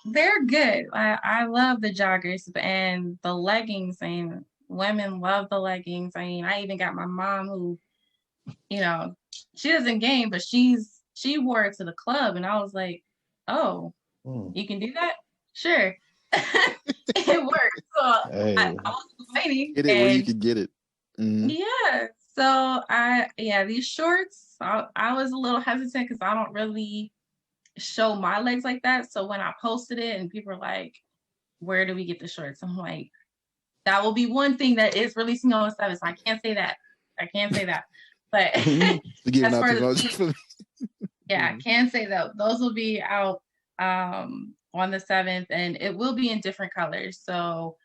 they're good. I love the joggers and the leggings, and women love the leggings. I mean, I even got my mom who, she doesn't game, but she wore it to the club, and I was like, oh, you can do that? Sure. It worked. So hey. I was waiting. Get it where you can get it. Mm-hmm. Yeah. So these shorts, I was a little hesitant because I don't really show my legs like that. So when I posted it and people were like, where do we get the shorts? I'm like, that will be one thing that is releasing on the 7th. So I can't say that. But as far as I can say that those will be out on the 7th, and it will be in different colors. So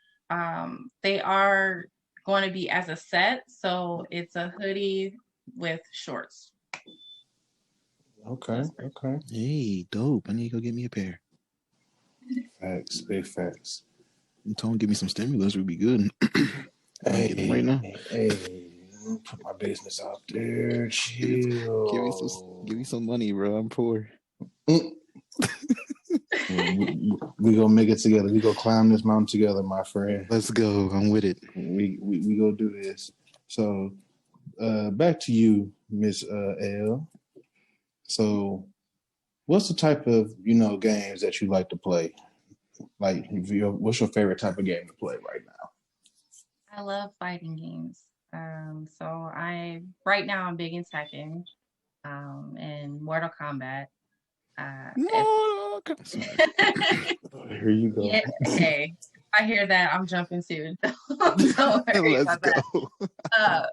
they are going to be as a set. So it's a hoodie with shorts. Okay. Hey, dope. I need to go get me a pair. Facts, big facts. Tone, give me some stimulus would be good. Hey, right now. Hey, put my business out there. Chill. Give me some money, bro. I'm poor. We gonna make it together. We gonna climb this mountain together, my friend. Let's go. I'm with it. We gonna do this. So, back to you, Miss Elle. So, what's the type of games that you like to play? Like, what's your favorite type of game to play right now? I love fighting games. So right now I'm big in Tekken, and Mortal Kombat. Here you go. Yeah, hey, if I hear that, I'm jumping too. Don't worry Let's about go. that.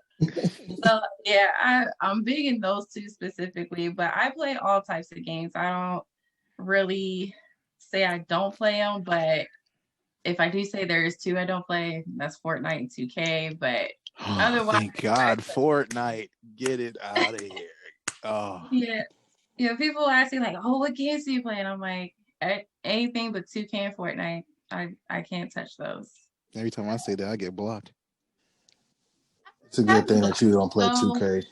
So yeah, I'm big in those two specifically, but I play all types of games. I don't really say I don't play them, but if I do say there's two I don't play, that's Fortnite and 2K. But otherwise, thank God, Fortnite, get it out of here. Oh yeah. People ask me like, "Oh, what games do you play?" And I'm like, anything but 2K and Fortnite. I can't touch those. Every time I say that, I get blocked. It's a good thing that you don't play 2K.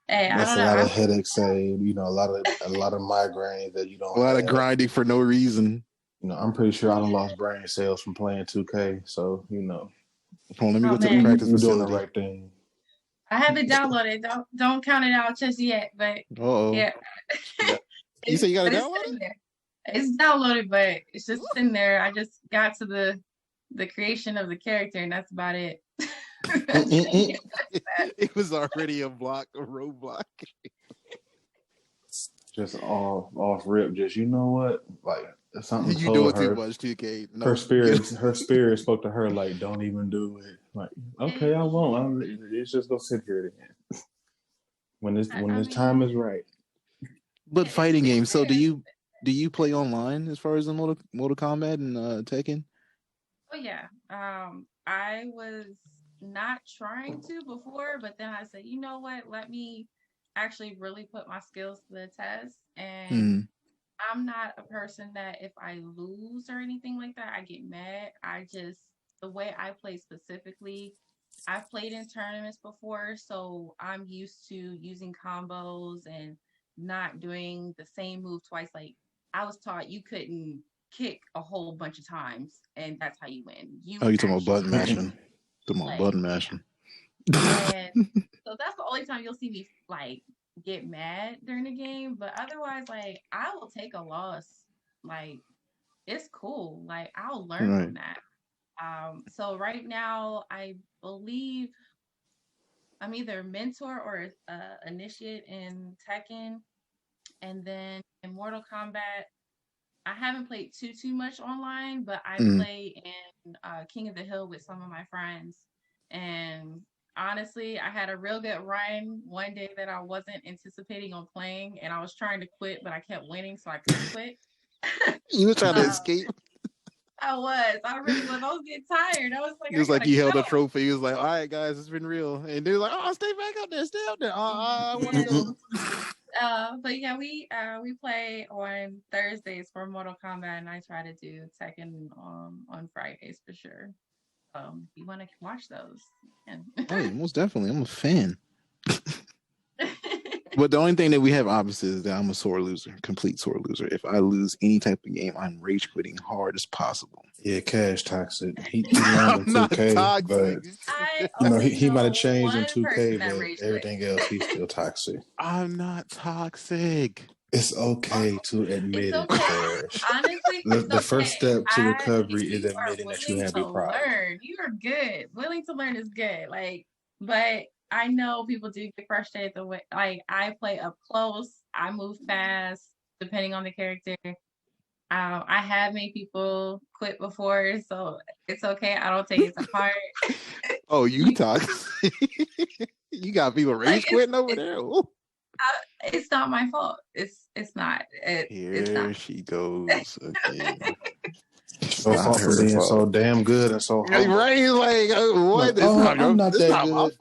Hey, that's a lot of headaches saved. A lot of migraines that you don't. A lot of grinding for no reason. I'm pretty sure I done lost brain cells from playing 2K. So Hold on, let me go to the practice you're facility. doing the right thing. I haven't downloaded. Don't count it out just yet. But yeah. You say you got to download it? It's downloaded, but it's just sitting there. I just got to the creation of the character, and that's about it. It was already a roadblock. Just off rip. Just what, like something you told doing her. Too much, 2K. No. Her spirit spoke to her like, don't even do it. Like, okay, I won't. It's just gonna sit here again. When this time is right. But fighting games. So do you play online as far as the Mortal Kombat and Tekken? Oh yeah. I was not trying to before, but then I said, you know what? Let me actually really put my skills to the test. And I'm not a person that if I lose or anything like that, I get mad. The way I play specifically, I've played in tournaments before, so I'm used to using combos and not doing the same move twice. Like I was taught you couldn't kick a whole bunch of times and that's how you win. You talking about button mashing. Button mashing. And so that's the only time you'll see me like get mad during the game. But otherwise, like I will take a loss. Like it's cool. Like I'll learn from that. So right now I believe I'm either mentor or initiate in Tekken, and then in Mortal Kombat I haven't played too much online, but I play in King of the Hill with some of my friends. And honestly, I had a real good run one day that I wasn't anticipating on playing, and I was trying to quit, but I kept winning, so I couldn't quit. You were trying to escape? I really was. I was getting tired. I was like, it was like you held a trophy. He was like, all right, guys, it's been real. And they were like, oh, stay back up there, stay up there. I want to go. But yeah, we play on Thursdays for Mortal Kombat, and I try to do Tekken on Fridays for sure. If you want to watch those, hey, most definitely, I'm a fan. But the only thing that we have opposite is that I'm a sore loser, complete sore loser. If I lose any type of game, I'm rage quitting hard as possible. Yeah, Cash toxic. He learned in 2K, but he might have changed in 2K, but everything else he's still toxic. I'm not toxic. It's okay to admit it, Cash. Honestly, the first step to recovery is admitting that you have your problem. You are good. Willing to learn is good. But I know people do get frustrated the way I play up close. I move fast, depending on the character. I have made people quit before, so it's okay. I don't take it to heart. Oh, you toxic. You got people rage quitting over there. It's not my fault. It's not. It's not. She goes again. So far for being so damn good and so hard. Right? Like, what? I'm not that good.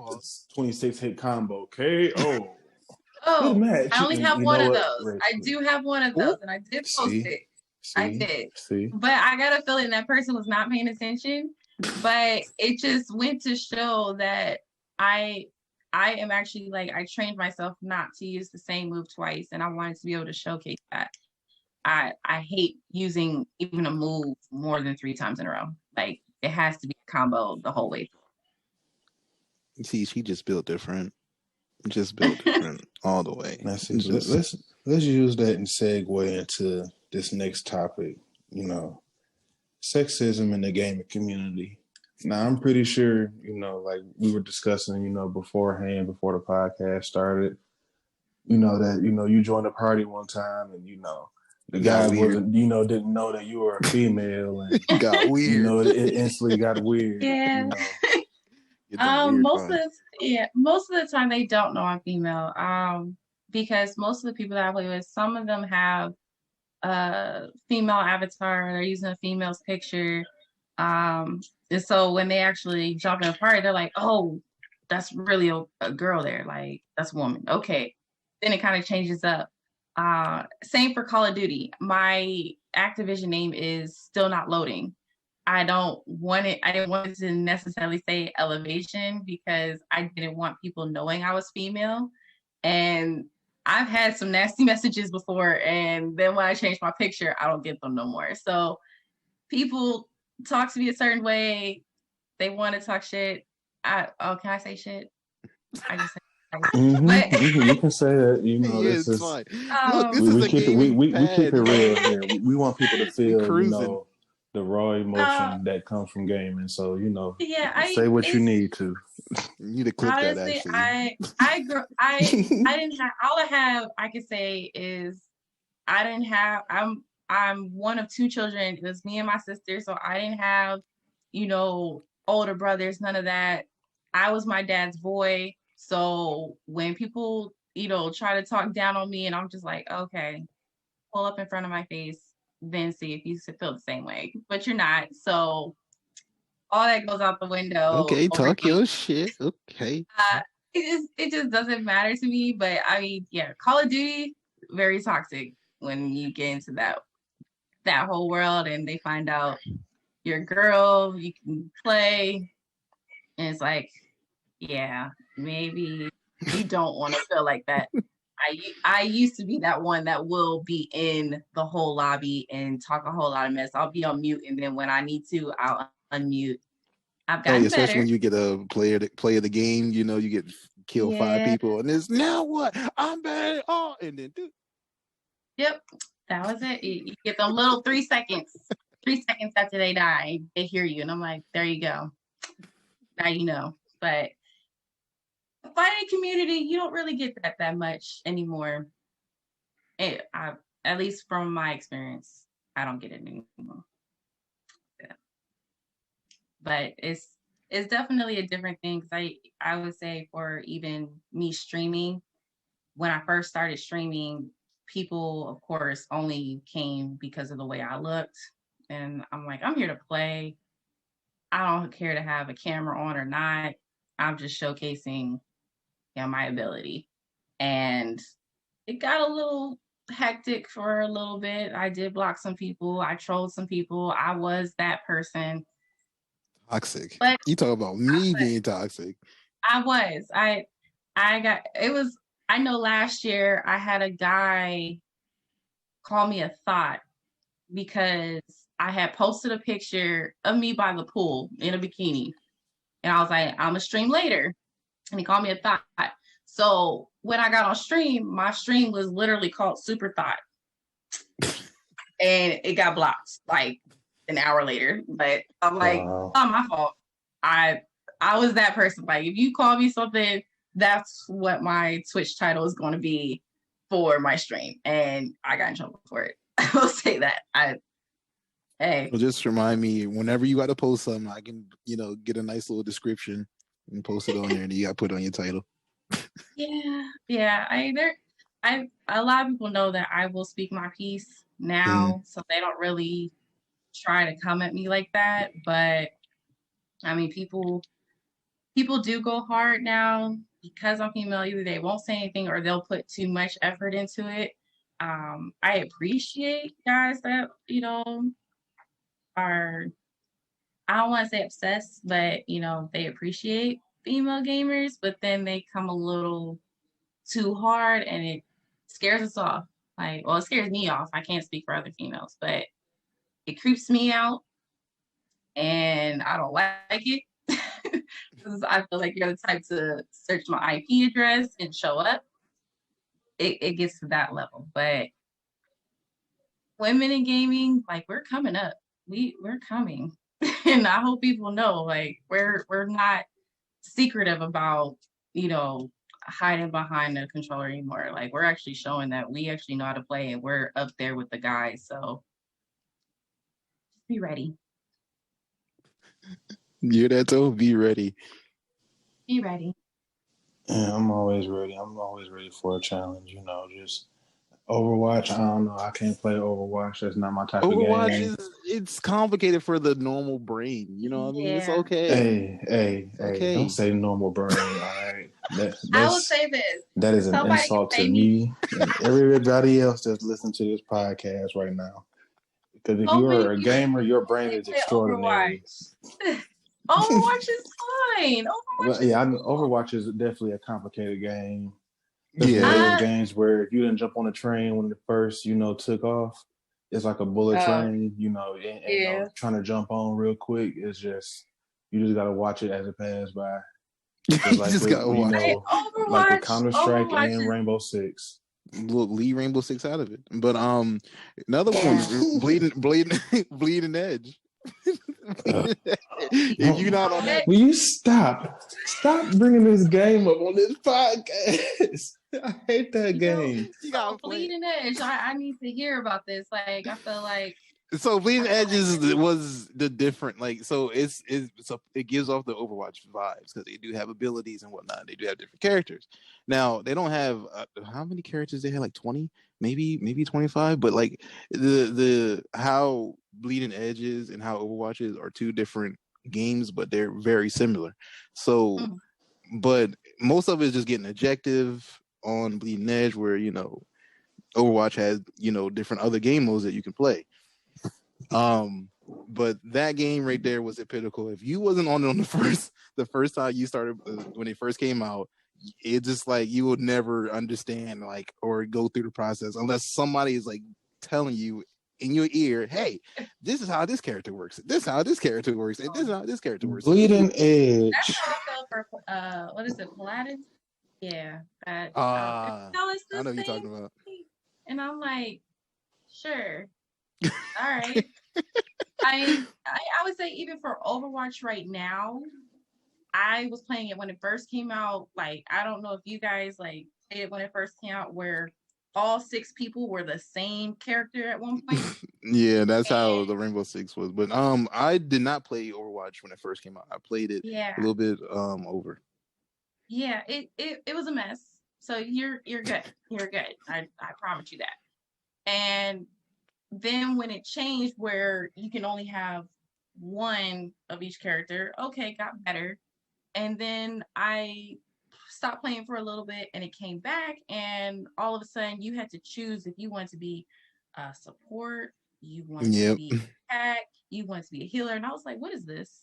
26 hit combo. KO. Oh, match. I only have one of those. I do have one of those, and I did post it. I did. But I got a feeling that person was not paying attention. But it just went to show that I am actually I trained myself not to use the same move twice, and I wanted to be able to showcase that. I hate using even a move more than 3 times in a row. Like it has to be a combo the whole way through. See, she just built different. Just built different all the way. Let's use that and segue into this next topic. You know, sexism in the gaming community. Now, I'm pretty sure, you know, like we were discussing, you know, beforehand, before the podcast started, you know, that, you know, you joined a party one time and, you know, the guy wasn't, you know, didn't know that you were a female and got weird. You know, it instantly got weird. Yeah. You know. Most of the time they don't know I'm female. Because most of the people that I play with, some of them have a female avatar, they're using a female's picture. And so when they actually jump in a party, they're like, oh, that's really a girl there. Like, that's a woman. Okay. Then it kind of changes up. Same for Call of Duty. My Activision name is still not loading. I didn't want it to necessarily say Elevation because I didn't want people knowing I was female. And I've had some nasty messages before, and then when I change my picture, I don't get them no more. So people talk to me a certain way. They want to talk shit. Can I say shit? I just say you can say that. You know, yeah, this is fine. Look, this is we a keep it real here. We want people to feel, you cruising. know, the raw emotion that comes from gaming. So, you know, yeah, say what you need to. You need to clip honestly, that. Actually, I didn't have. All I could say is I didn't have. I'm one of 2 children. It was me and my sister, so I didn't have, you know, older brothers. None of that. I was my dad's boy. So when people, you know, try to talk down on me, and I'm just like, okay, pull up in front of my face, then see if you feel the same way. But you're not. So all that goes out the window. Okay, talk your shit. Okay. It just doesn't matter to me. But I mean, yeah, Call of Duty, very toxic when you get into that whole world and they find out you're a girl, you can play, and it's like, yeah, maybe you don't want to feel like that. I used to be that one that will be in the whole lobby and talk a whole lot of mess. I'll be on mute, and then when I need to, I'll unmute. I've gotten better. Especially when you get a player the game, you know, you get kill 5 people, and it's now what? I'm bad. Oh, and then Yep, that was it. You get them little 3 seconds. 3 seconds after they die, they hear you, and I'm like, there you go. Now you know. But the fighting community, you don't really get that much anymore. At least from my experience, I don't get it anymore. Yeah. But it's definitely a different thing because I would say for even me streaming, when I first started streaming, people, of course, only came because of the way I looked. And I'm like, I'm here to play. I don't care to have a camera on or not. I'm just showcasing, you know, my ability. And it got a little hectic for a little bit. I did block some people. I trolled some people. I was that person. Toxic. But you talk about me being toxic. I was. I know last year I had a guy call me a thought because I had posted a picture of me by the pool in a bikini. And I was like, I'm gonna stream later. And he called me a thought. So when I got on stream, my stream was literally called Super Thought. And it got blocked like an hour later. But I'm like, wow. It's not my fault. I was that person. Like, if you call me something, that's what my Twitch title is going to be for my stream. And I got in trouble for it. I will say that. Hey. Well, just remind me whenever you got to post something, I can, you know, get a nice little description and post it on there, and you got to put it on your title. Yeah. A lot of people know that I will speak my piece now, so they don't really try to come at me like that. But I mean, people do go hard now because I'm female. Either they won't say anything or they'll put too much effort into it. I appreciate guys that, you know, are, I don't want to say obsessed, but, you know, they appreciate female gamers, but then they come a little too hard and it scares us off. Like, well, it scares me off. I can't speak for other females, but it creeps me out, and I don't like it. Because I feel like you're the type to search my IP address and show up. It gets to that level. But women in gaming, like, we're coming up. We're coming. And I hope people know, like, we're not secretive about, hiding behind the controller anymore. Like, we're actually showing that we actually know how to play, and we're up there with the guys. So be ready. Yeah, that's all. Be ready. Be ready. Yeah, I'm always ready. I'm always ready for a challenge. Just Overwatch. I don't know. I can't play Overwatch. That's not my type of game. Overwatch it's complicated for the normal brain. You know what I mean? It's okay. Hey, don't say normal brain. All right. I will say this. That is an insult to me and everybody else that's listening to this podcast right now. Because if you are a gamer, your brain is extraordinary. Overwatch is fine. Overwatch is definitely a complicated game. There's one of those games where if you didn't jump on a train when it first, took off, it's like a bullet train, and trying to jump on real quick. It's just, you just got to watch it as it passes by. Like just got to watch it. Like the Counter-Strike and Rainbow Six. Look, leave Rainbow Six out of it. But another one, Bleeding Edge. If you're not on that, will you stop bringing this game up on this podcast? I hate that game. You got Bleeding Edge. I need to hear about this. Like, I feel like so Bleeding Edge was the different, like, so it gives off the Overwatch vibes because they do have abilities and whatnot. They do have different characters. Now they don't have how many characters they had, like 20, maybe 25. But like the how Bleeding Edge is and how Overwatch is are two different games, but they're very similar. So, but most of it is just getting objective on Bleeding Edge, where Overwatch has different other game modes that you can play. But that game right there was a pinnacle. If you wasn't on it on the first time you started when it first came out, it just like you would never understand or go through the process unless somebody is like telling you in your ear, hey, this is how this character works. This is how this character works. And this is how this character works. Bleeding Edge. That's how I felt for what is it, Paladin? Yeah. I know what you're talking about. And I'm like, sure. All right. I would say even for Overwatch right now, I was playing it when it first came out. Like, I don't know if you guys played it when it first came out, where all 6 people were the same character at one point. Yeah, that's how the Rainbow Six was. But I did not play Overwatch when it first came out. I played it a little bit over. Yeah, it was a mess. So you're good. You're good. I promise you that. And then when it changed where you can only have one of each character, okay, got better. And then I stopped playing for a little bit and it came back, and all of a sudden you had to choose if you want to be a support, you want to be attack, you want to be a healer. And I was like, what is this?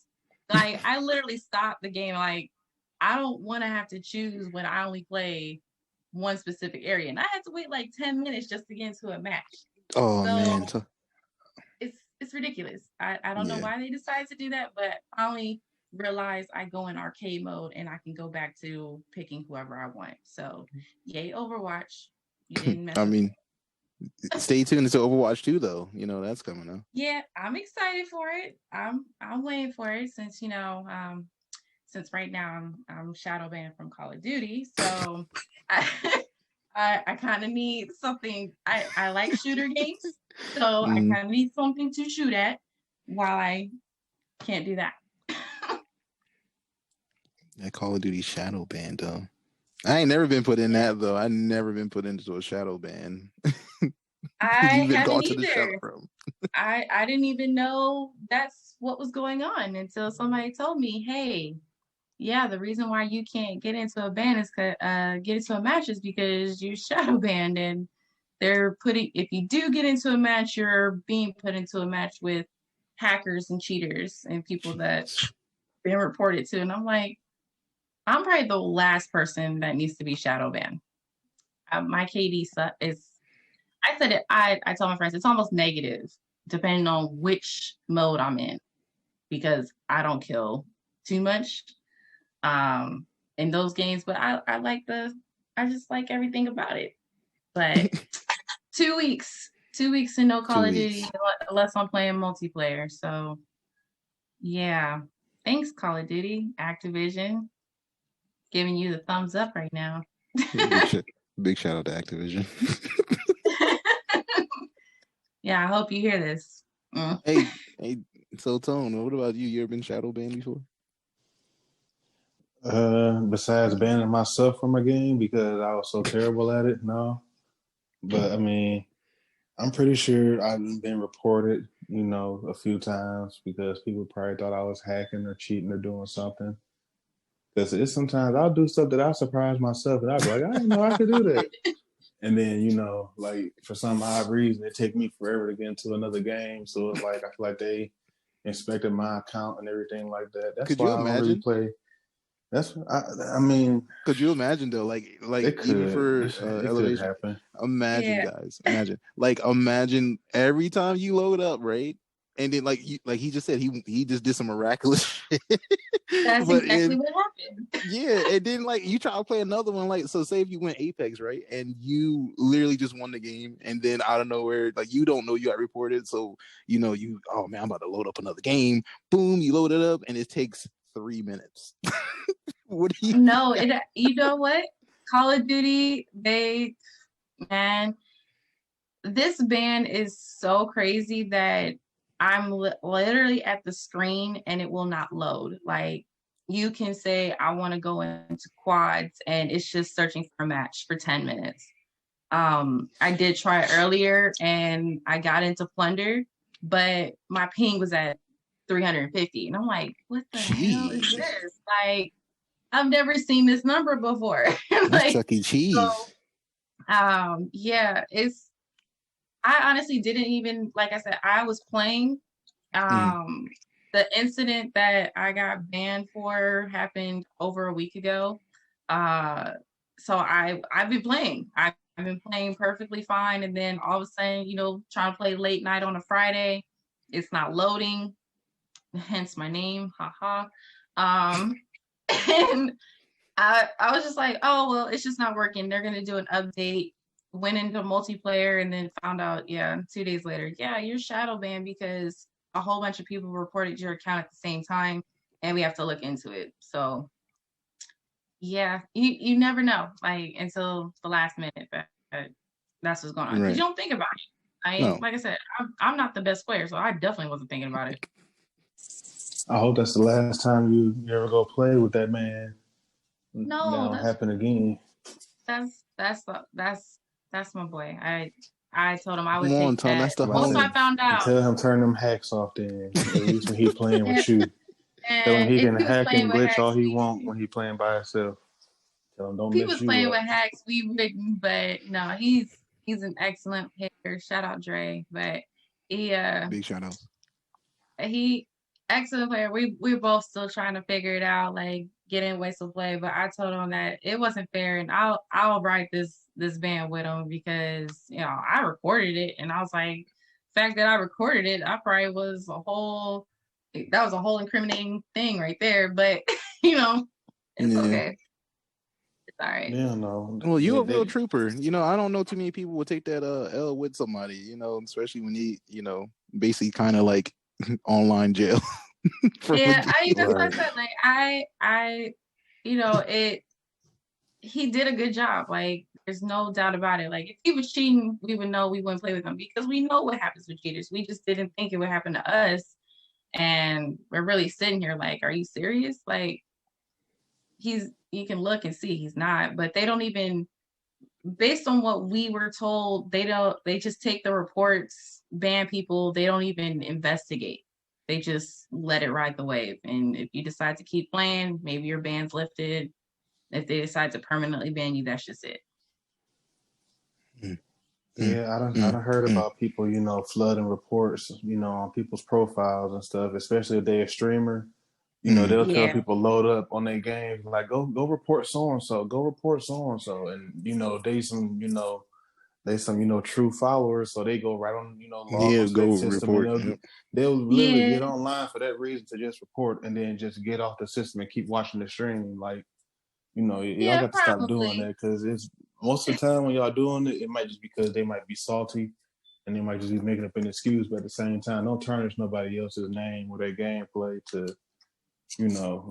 Like, I literally stopped the game. Like, I don't want to have to choose when I only play one specific area. And I had to wait like 10 minutes just to get into a match. Oh, man. It's ridiculous. I don't know why they decided to do that, but I only realized I go in arcade mode and I can go back to picking whoever I want. So, yay, Overwatch. You didn't mess stay tuned to Overwatch 2, though. That's coming up. Yeah, I'm excited for it. I'm waiting for it since, since right now I'm shadow banned from Call of Duty. So I kind of need something. I like shooter games, so I kind of need something to shoot at while I can't do that. That Call of Duty shadow ban, though. I ain't never been put in that, though. I never been put into a shadow ban. I haven't either. I didn't even know that's what was going on until somebody told me, hey, yeah, the reason why you can't get into a ban is get into a match is because you're shadow banned, and they're if you do get into a match, you're being put into a match with hackers and cheaters and people that been reported to. And I'm like, I'm probably the last person that needs to be shadow banned. My KD is, I said it. I tell my friends it's almost negative depending on which mode I'm in because I don't kill too much in those games. But I just like everything about it. But 2 weeks to no Call of Duty unless I'm playing multiplayer. So yeah, thanks Call of Duty, Activision, giving you the thumbs up right now. Big shout out to Activision. Yeah, I hope you hear this. Hey, so Tone, what about you? You ever been shadow banned before? Besides banning myself from a game because I was so terrible at it, no. But I mean, I'm pretty sure I've been reported, a few times because people probably thought I was hacking or cheating or doing something. Because it's sometimes I'll do stuff that I surprise myself and I'll be like, I didn't know I could do that. And then, like for some odd reason, it take me forever to get into another game. So it's like I feel like they inspected my account and everything like that. That's why I don't really play. I mean, could you imagine though? Like even for elevation, happen. Imagine, guys. Imagine every time you load up, right? And then like he just said, he just did some miraculous shit. That's exactly what happened. Yeah, and then like you try to play another one, like so say if you went Apex, right? And you literally just won the game, and then out of nowhere, like you don't know you got reported, so oh man, I'm about to load up another game. Boom, you load it up, and it takes 3 minutes. What do you? No, you know what? Call of Duty, this ban is so crazy that I'm literally at the screen and it will not load. Like you can say, I want to go into quads and it's just searching for a match for 10 minutes. I did try earlier and I got into Plunder, but my ping was at 350. And I'm like, what the hell is this? Like, I've never seen this number before. Like, Chuck E. Cheese. So, yeah, I honestly didn't even, like I said, I was playing. The incident that I got banned for happened over a week ago. So I've been playing. I've been playing perfectly fine. And then all of a sudden, trying to play late night on a Friday, it's not loading. Hence my name. Haha. And I was just like, oh, well, it's just not working. They're going to do an update. Went into multiplayer and then found out, 2 days later, you're shadow banned because a whole bunch of people reported your account at the same time and we have to look into it. So, you never know, like, until the last minute, but that's what's going on. Because you don't think about it. Like I said, I'm not the best player, so I definitely wasn't thinking about it. I hope that's the last time you ever go play with that man. No, that'll happen again. That's my boy. I told him I would take that. That's the once I found out. Tell him turn them hacks off then. At least when he's playing with you. Tell him he can hack and glitch all he want when he's playing by himself. Tell him don't mess you up. He was playing with hacks, we wouldn't, but no, he's an excellent player. Shout out Dre. But he big shout out. He excellent player. We're both still trying to figure it out, like getting ways to play. But I told him that it wasn't fair, and I'll write this ban with him because I recorded it, and I was like, the fact that I recorded it, I probably was a whole incriminating thing right there. But it's okay. It's all right. Yeah, no. Well, you're a real trooper. I don't know too many people would take that L with somebody. Especially when he, basically kind of like online jail. I said, like he did a good job. Like, there's no doubt about it. Like, if he was cheating, we would know we wouldn't play with him because we know what happens with cheaters. We just didn't think it would happen to us. And we're really sitting here like, are you serious? Like, you can look and see he's not, but they don't even, based on what we were told, they just take the reports, ban people. They don't even investigate. They just let it ride the wave. And if you decide to keep playing, maybe your ban's lifted. If they decide to permanently ban you, that's just it. Yeah, I done heard about people, flooding reports, on people's profiles and stuff, especially if they're a streamer. They'll tell people load up on their games, like go report so and so, go report so and so, and they some they some true followers, so they go right on log Yeah, onto go that system, report. and they'll literally Yeah. get online for that reason to just report, and then just get off the system and keep watching the stream. Like y'all Yeah, got to stop doing probably. that, because it's most of the time when y'all doing it, it might just because they might be salty and they might just be making up an excuse, but at the same time, don't tarnish nobody else's name or their gameplay to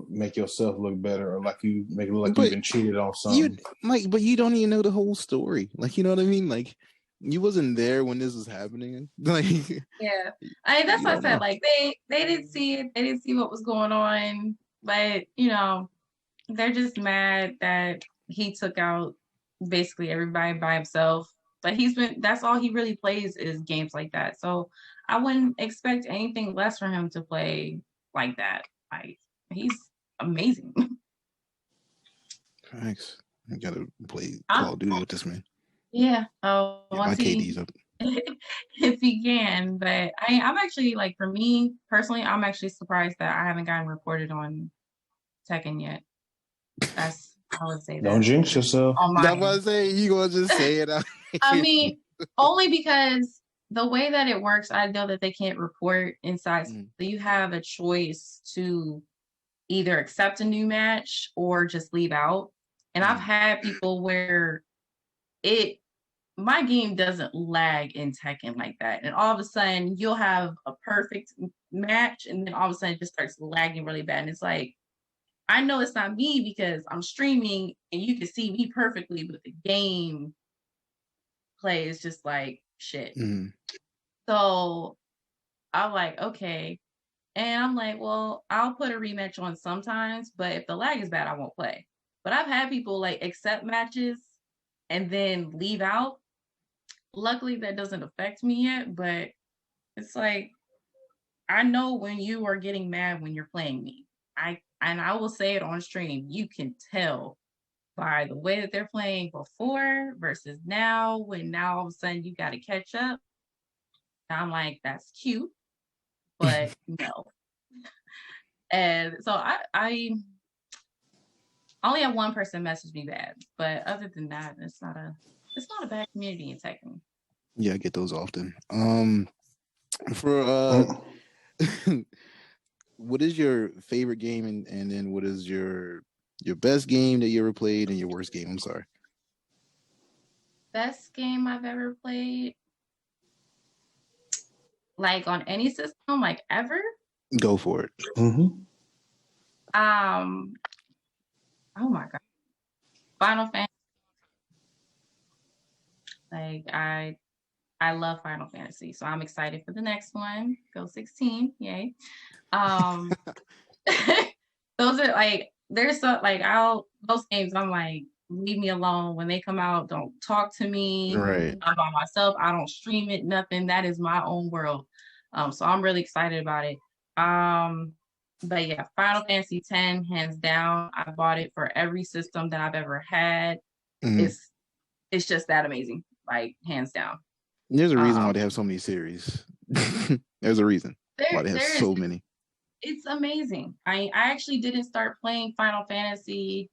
make yourself look better, or like you make it look like you've been cheated off something. But you don't even know the whole story. Like, you know what I mean? Like, you wasn't there when this was happening. Like, yeah, that's what I said. Like, they didn't see it. They didn't see what was going on. But they're just mad that he took out basically everybody by himself. But that's all he really plays is games like that. So I wouldn't expect anything less for him to play like that. Like, he's amazing. thanks. I gotta play Call of Duty with this man. Yeah. My KD's up. If he can, but I'm actually, like, for me personally, I'm actually surprised that I haven't gotten reported on Tekken yet. I would say that. Don't jinx yourself. I'm about to say, you gonna just say it out. I mean, only because the way that it works, I know that they can't report inside. So you have a choice to either accept a new match or just leave out. And I've had people where my game doesn't lag in Tekken like that. And all of a sudden you'll have a perfect match, and then all of a sudden it just starts lagging really bad. And it's like, I know it's not me because I'm streaming and you can see me perfectly, but the game play is just like shit. So I'm like, okay. And I'm like, well, I'll put a rematch on sometimes, but if the lag is bad, I won't play. But I've had people like accept matches and then leave out. Luckily, that doesn't affect me yet, but it's like, I know when you are getting mad when you're playing me. I will say it on stream. You can tell by the way that they're playing before versus now, when now all of a sudden you got to catch up. I'm like, that's cute, but no. And so I only have one person message me bad, but other than that, it's not a bad community in Tekken. Yeah, I get those often. What is your favorite game, and then what is your best game that you ever played and your worst game? I'm sorry. Best game I've ever played, like on any system, like ever? Go for it. Oh my god, Final Fantasy. Like, I love Final Fantasy, so I'm excited for the next one. Go 16, yay! Those are like, there's so like those games. I'm like, leave me alone when they come out. Don't talk to me. Right. I'm by myself. I don't stream it. Nothing. That is my own world. So I'm really excited about it. But yeah, Final Fantasy X, hands down. I bought it for every system that I've ever had. It's just that amazing. Like, hands down. There's a reason why they have so many series. There's a reason why they have so many. It's amazing. I actually didn't start playing Final Fantasy.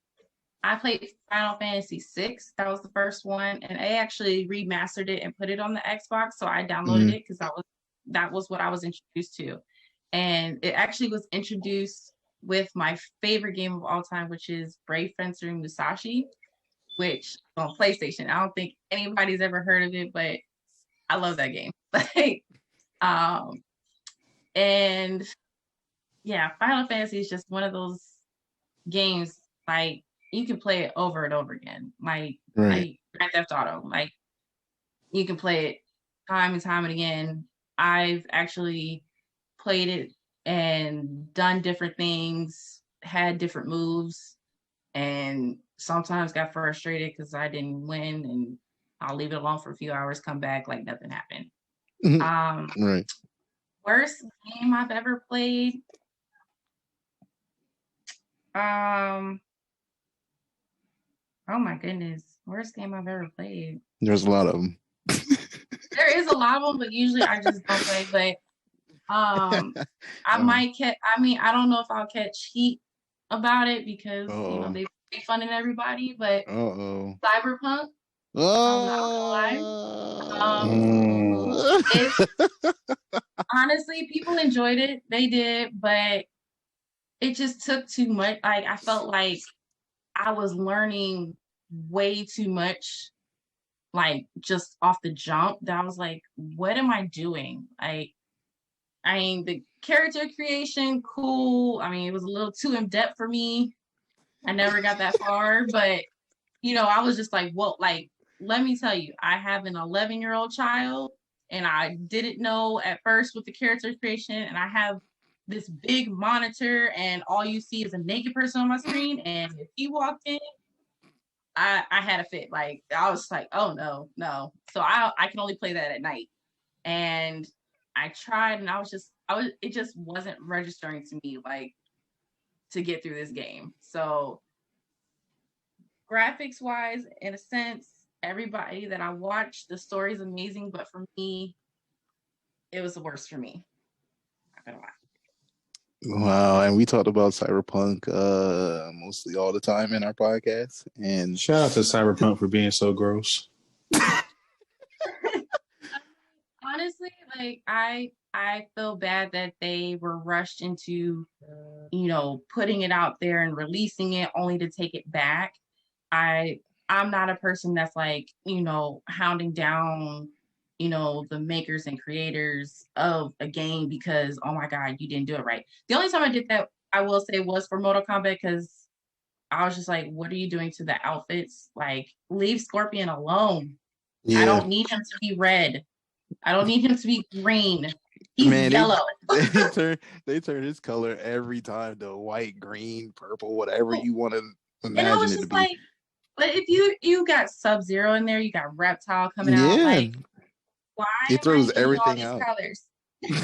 I played Final Fantasy VI. That was the first one, and I actually remastered it and put it on the Xbox. So I downloaded it because that was what I was introduced to, and it actually was introduced with my favorite game of all time, which is Brave Fencer Musashi, which on PlayStation. I don't think anybody's ever heard of it, but I love that game. And yeah, Final Fantasy is just one of those games, like, you can play it over and over again. Like Grand Theft Auto. Like, you can play it time and time and again. I've actually played it and done different things, had different moves, and sometimes got frustrated because I didn't win, and I'll leave it alone for a few hours, come back like nothing happened. Worst game I've ever played. Oh my goodness. Worst game I've ever played. There's a lot of them. There is a lot of them, but usually I just don't play. But I might catch, I don't know if I'll catch heat about it because they're funding everybody, but Cyberpunk. I'm not gonna lie. It's honestly, people enjoyed it. They did, but it just took too much. Like I felt like I was learning way too much, like just off the jump. That I was like, what am I doing? I mean, the character creation, cool. I mean, it was a little too in depth for me. I never got that far, but I was just like, well, like, let me tell you, I have an 11-year-old child, and I didn't know at first with the character creation, and I have this big monitor, and all you see is a naked person on my screen, and if he walked in, I had a fit. Like, I was like, oh no, no. So I can only play that at night. And I tried, and it just wasn't registering to me, like, to get through this game. So graphics wise, in a sense, everybody that I watched, the story is amazing, but for me, it was the worst for me. Not gonna lie. Wow, and we talked about Cyberpunk mostly all the time in our podcast. And shout out to Cyberpunk for being so gross. Honestly, like I feel bad that they were rushed into, putting it out there and releasing it only to take it back. I'm not a person that's like, hounding down, the makers and creators of a game because, oh my God, you didn't do it right. The only time I did that, I will say, was for Mortal Kombat, because I was just like, what are you doing to the outfits? Like, leave Scorpion alone. Yeah. I don't need him to be red. I don't need him to be green. He's yellow. They turn his color every time to white, green, purple, whatever you want to imagine. And I was just like, but if you got Sub-Zero in there, you got Reptile coming out, like, why? It throws everything out. Colors?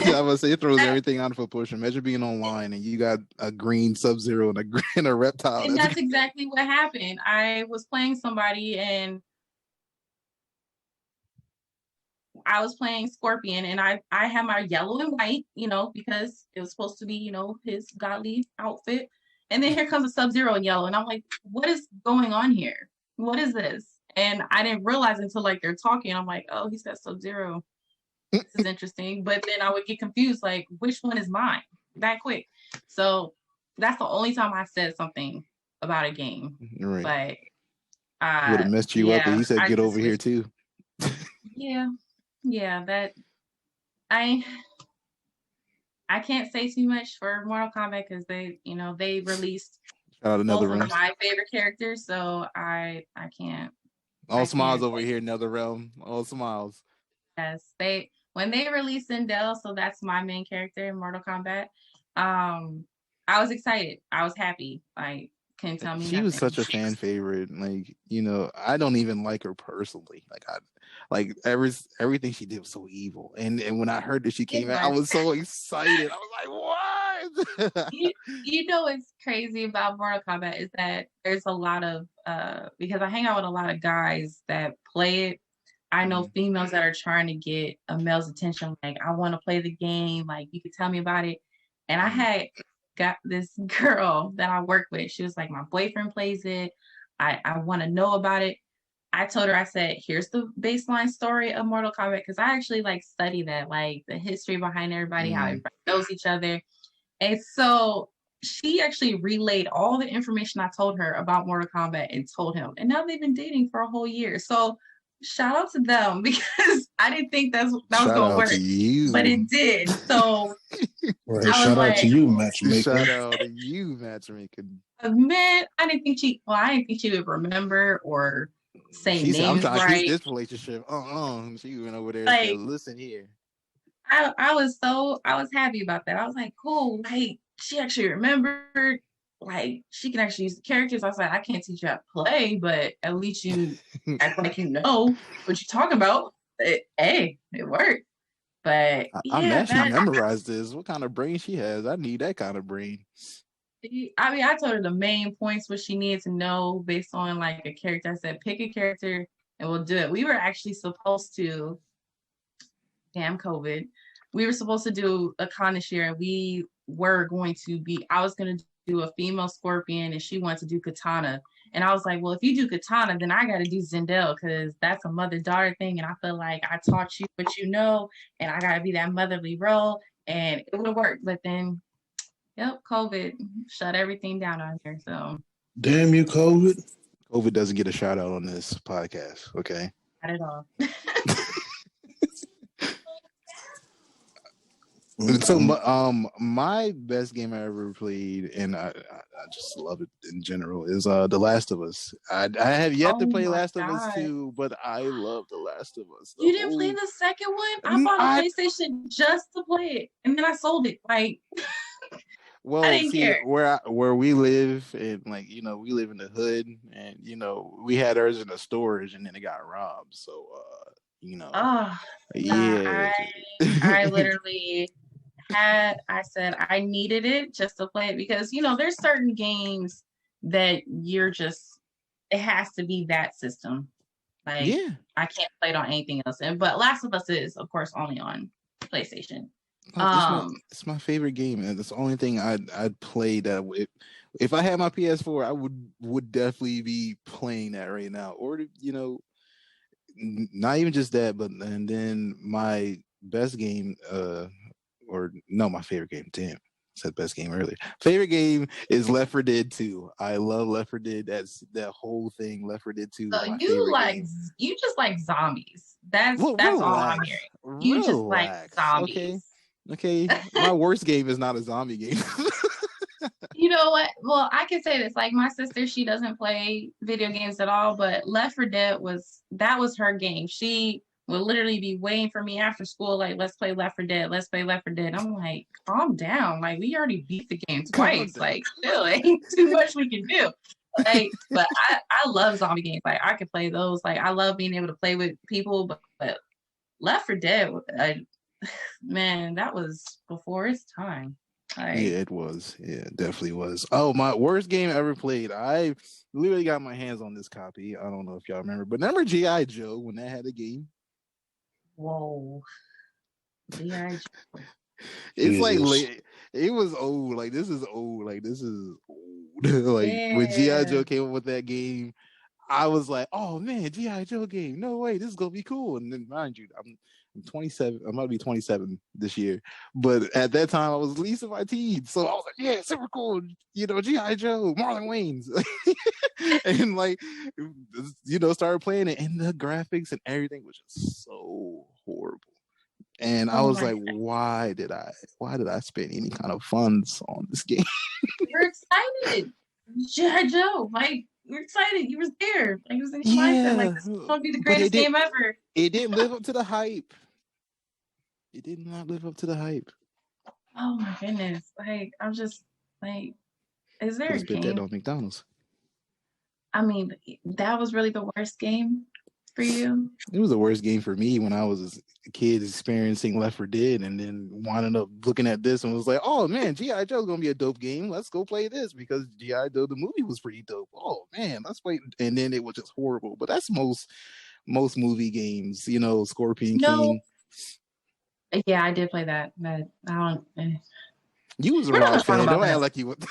I would say it throws everything out for push. Imagine being online and you got a green Sub-Zero and a Reptile. And that's exactly what happened. I was playing somebody and I was playing Scorpion, and I had my yellow and white, because it was supposed to be, his godly outfit. And then here comes a Sub-Zero in yellow, and I'm like, what is going on here? What is this? And I didn't realize until, like, they're talking. I'm like, oh, he's got Sub-Zero. This is interesting. But then I would get confused, like, which one is mine? That quick. So that's the only time I said something about a game. Right. But would have messed you up, and you said, get over here too. Yeah, that I can't say too much for Mortal Kombat because they released both of my favorite characters, so I can't. All smiles over here, another realm. All smiles. Yes, when they released Sindel, so that's my main character in Mortal Kombat. I was excited. I was happy. Like, couldn't tell me she nothing. was such a fan favorite. Like, I don't even like her personally. Like everything she did was so evil. And when I heard that she came out, I was so excited. I was like, what? What's crazy about Mortal Kombat is that there's a lot of because I hang out with a lot of guys that play it. I know females that are trying to get a male's attention. Like, I want to play the game. Like, you could tell me about it. And I had got this girl that I work with. She was like, my boyfriend plays it. I want to know about it. I told her, I said, here's the baseline story of Mortal Kombat, because I actually study that, like the history behind everybody, how everybody knows each other. And so she actually relayed all the information I told her about Mortal Kombat and told him. And now they've been dating for a whole year. So shout out to them, because I didn't think that was going to work. But it did. So shout out to you, matchmaker. Shout out to you, matchmaker. Man, I didn't think she would remember or say names right. I'm trying to keep this relationship. She went over there and said, listen here. I was happy about that. I was like, cool. Like, she actually remembered. Like, she can actually use the characters. I was like, I can't teach you how to play, but at least you act like you know what you're talking about. It worked. But I'm actually memorized this. What kind of brain she has? I need that kind of brain. I mean, I told her the main points what she needed to know based on like a character. I said, pick a character and we'll do it. We were actually supposed to, COVID. We were supposed to do a con this year, and I was going to do a female Scorpion, and she wanted to do Katana. And I was like, well, if you do Katana, then I got to do Zendel because that's a mother-daughter thing. And I feel like I taught you what you know, and I got to be that motherly role. And it would have worked. But then, yep, COVID shut everything down on here. So, damn you, COVID. COVID doesn't get a shout out on this podcast, okay? not at all. So, my best game I ever played, and I just love it in general, is The Last of Us. I have yet to play Last of Us 2, but I love The Last of Us. You didn't play the second one? I bought a PlayStation just to play it, and then I sold it. Like, well, I didn't care. Where we live, and like we live in the hood, and we had ours in the storage, and then it got robbed. So, I literally I said I needed it just to play it because there's certain games that it has to be that system. Like I can't play it on anything else. But Last of Us is of course only on PlayStation. It's my favorite game, and it's the only thing I'd play that if I had my PS4, I would definitely be playing that right now. Or not even just that, but and then my best game, my favorite game. Damn, I said best game earlier. Favorite game is Left 4 Dead 2. I love Left 4 Dead. That's that whole thing. Left 4 Dead 2. So you just like zombies. That's all I'm hearing. You just like zombies. Okay. My worst game is not a zombie game. You know what? Well, I can say this. Like my sister, she doesn't play video games at all, but Left 4 Dead was her game. She would literally be waiting for me after school, like, let's play Left 4 Dead. Let's play Left 4 Dead. I'm like, calm down. Like, we already beat the game twice. Like, still ain't too much we can do. Like, but I love zombie games. Like, I can play those. Like, I love being able to play with people, but Left 4 Dead, man, that was before its time. Like, yeah, it was. Yeah, it definitely was. Oh, my worst game ever played. I literally got my hands on this copy. I don't know if y'all remember, but remember G.I. Joe when that had a game? Whoa. G.I. Joe. It's like it was old. Like this is old. Like this is old. Like when G.I. Joe came up with that game, I was like, oh man, G.I. Joe game. No way, this is gonna be cool. And then mind you, I'm 27. I'm gonna be 27 this year. But at that time, I was least of my teens, so I was like, yeah, super cool. G.I. Joe, Marlon Wayans, and like, started playing it, and the graphics and everything was just so horrible. And I was like, why did I spend any kind of funds on this game? You're excited, G.I. Joe. Like, you're excited. You was there. Like, it was in your mindset. Like, this is gonna be the greatest game ever. It didn't live up to the hype. It did not live up to the hype. Oh my goodness! Like, I'm just like, is there a game? That on McDonald's. I mean, that was really the worst game for you. It was the worst game for me when I was a kid experiencing Left 4 Dead, and then winding up looking at this and was like, oh man, G.I. Joe's gonna be a dope game. Let's go play this because G.I. Joe the movie was pretty dope. Oh man, let's play. And then it was just horrible. But that's most movie games, Scorpion King. Yeah, I did play that. But I don't. You was a Ross fan. Don't act like you would.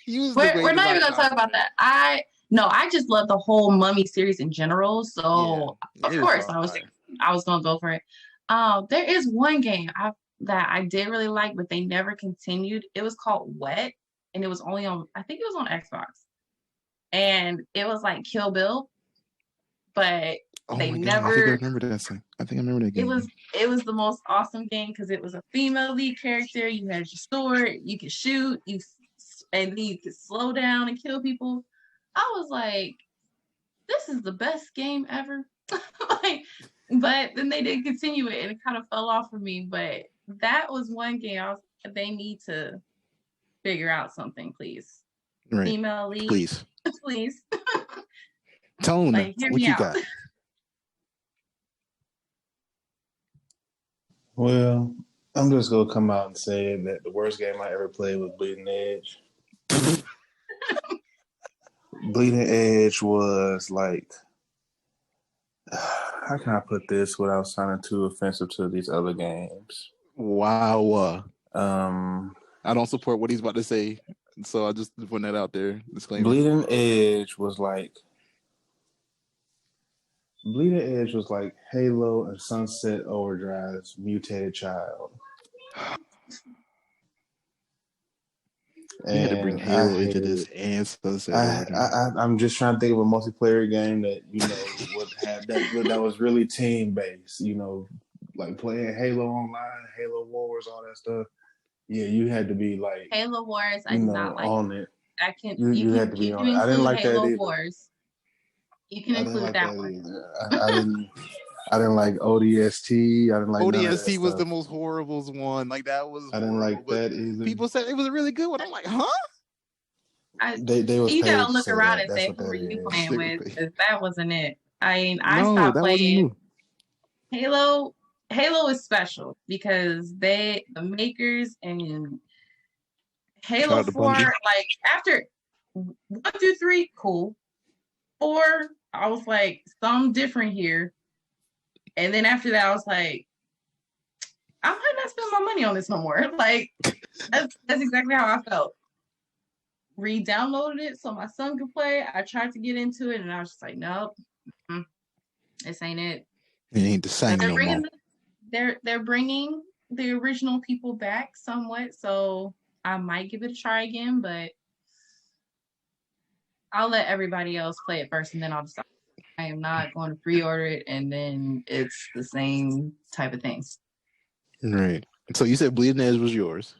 We're not even gonna talk about that. I just love the whole Mummy series in general. So of course I was gonna go for it. There is one game that I did really like, but they never continued. It was called Wet, and it was only on, I think it was on Xbox, and it was like Kill Bill, but they never. I think I remember that thing. I think I remember that game. It was the most awesome game because it was a female lead character. You had your sword, you could shoot, and you could slow down and kill people. I was like, this is the best game ever. But then they didn't continue it, and it kind of fell off for me. But that was one game they need to figure out something, please. Right. Female lead, please. Please. Tone, what you got? Well, I'm just gonna come out and say that the worst game I ever played was Bleeding Edge. Bleeding Edge was like, how can I put this without sounding too offensive to these other games? Wow. I don't support what he's about to say. So I just putting that out there. Disclaimer. Bleeding Edge was like Halo and Sunset Overdrive's mutated child. You had to bring Halo into this and Sunset Overdrive. I'm just trying to think of a multiplayer game that would have that was really team based. Like playing Halo Online, Halo Wars, all that stuff. Yeah, you had to be like Halo Wars. I did not like on it. I can. You had to be on it. I didn't like Halo that either. Wars. You can include that one. I didn't like ODST. I didn't like ODST was the most horrible one. Like that was. I didn't like that either. People said it was a really good one. I'm like, huh? You gotta look around and say who were you playing with, because that wasn't it. I stopped playing. Halo is special because the makers and Halo 4, like after 1 through 3, cool. 4, I was like, something different here. And then after that, I was like, I might not spend my money on this no more. Like, that's exactly how I felt. Re-downloaded it so my son could play. I tried to get into it, and I was just like, nope, this ain't it. You ain't the same no more. They're bringing the original people back somewhat, so I might give it a try again, but I'll let everybody else play it first, and then I'll decide. I am not going to pre-order it, and then it's the same type of things. Right. So you said Bleeding Edge was yours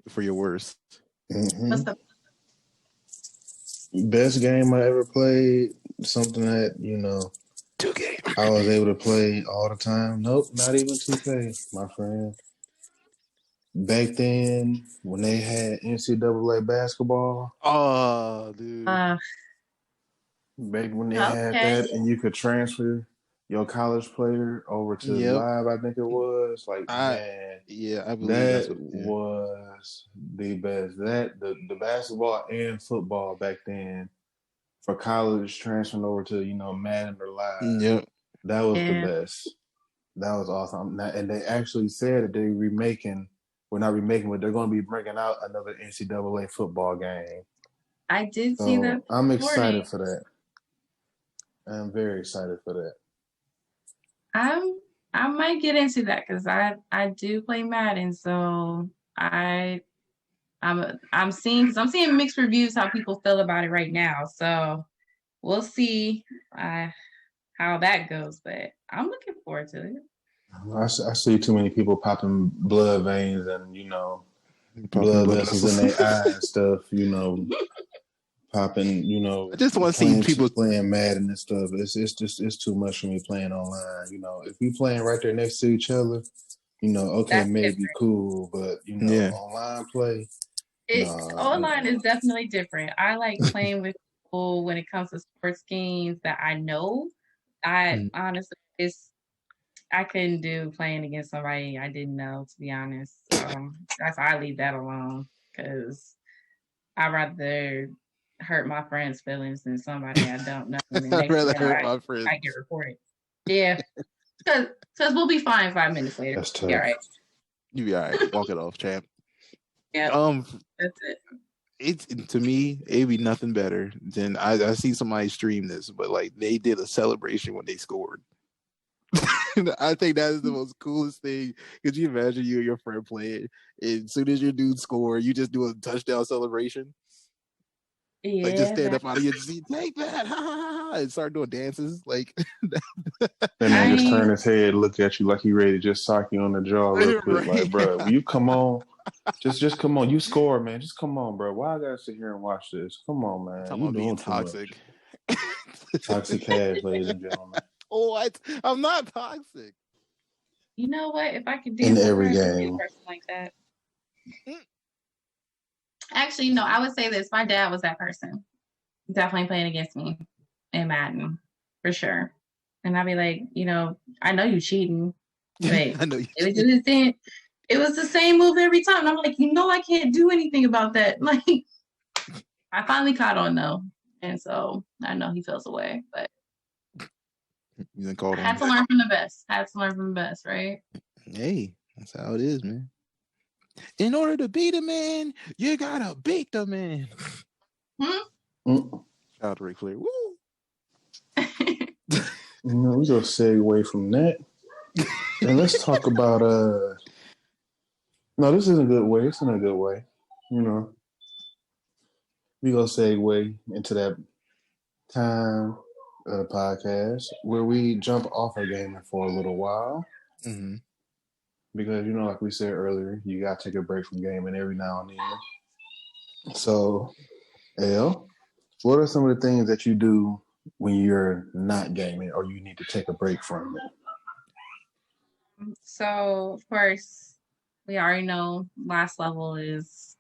for your worst. Mm-hmm. What's the best game I ever played? Something that 2K. I was able to play all the time. Nope, not even 2K, my friend. Back then, when they had NCAA basketball. Oh, dude. Back when they had that, and you could transfer your college player over to live, I think it was. Like, man, I believe that was the best. That the basketball and football back then for college transferring over to Madden or live. Yep, that was the best. That was awesome. And they actually said that they're remaking. We're not remaking, but they're going to be bringing out another NCAA football game. I did see that. I'm excited for that. I'm very excited for that. I might get into that because I do play Madden, so I'm seeing mixed reviews how people feel about it right now. So we'll see how that goes, but I'm looking forward to it. I see too many people popping blood veins and blood vessels in their eyes and stuff. Popping. I just want to see people playing Madden and stuff. It's too much for me playing online. If we playing right there next to each other, okay, that's maybe different. Cool, but online play. Online is definitely different. I like playing with people when it comes to sports games that I know. Honestly, I couldn't do playing against somebody I didn't know, to be honest. So that's why I leave that alone, because I'd rather hurt my friends' feelings than somebody I don't know. I'd rather hurt my friends. I get reported. Yeah, because we'll be fine 5 minutes later. That's tough. All right. You be all right. Walk it off, champ. Yeah. That's it. It's to me, it'd be nothing better than I see somebody stream this, but like they did a celebration when they scored. I think that is the most coolest thing. Could you imagine you and your friend playing, and as soon as your dude score, you just do a touchdown celebration? Yeah, like just stand up out of your seat, take that, ha, ha, ha, and start doing dances. Like then man just turn his head, look at you like he ready to just sock you on the jaw real quick. Like, bro, will you come on? Just come on. You score, man. Just come on, bro. Why I gotta sit here and watch this? Come on, man. I'm being toxic. Toxic cash, ladies and gentlemen. Oh, I'm not toxic. You know what? If I could do in every game, a person like that. Actually, no. I would say this. My dad was that person. Definitely playing against me in Madden, for sure. And I'd be like, I know you cheating, but I know you it was the same move every time. And I'm like, I can't do anything about that. Like, I finally caught on though, and so I know he feels away, but. I had to learn from the best. Right? Hey, that's how it is, man. In order to be the man, you gotta beat the man. Shout out to Ric Flair. Woo! We go segue from that. And let's talk about no, this isn't a good way. It's in a good way. We go segue into that time of the podcast where we jump off of gaming for a little while. Mm-hmm. Because like we said earlier, you gotta take a break from gaming every now and then. So, Elle, what are some of the things that you do when you're not gaming or you need to take a break from it? So, of course, we already know last level is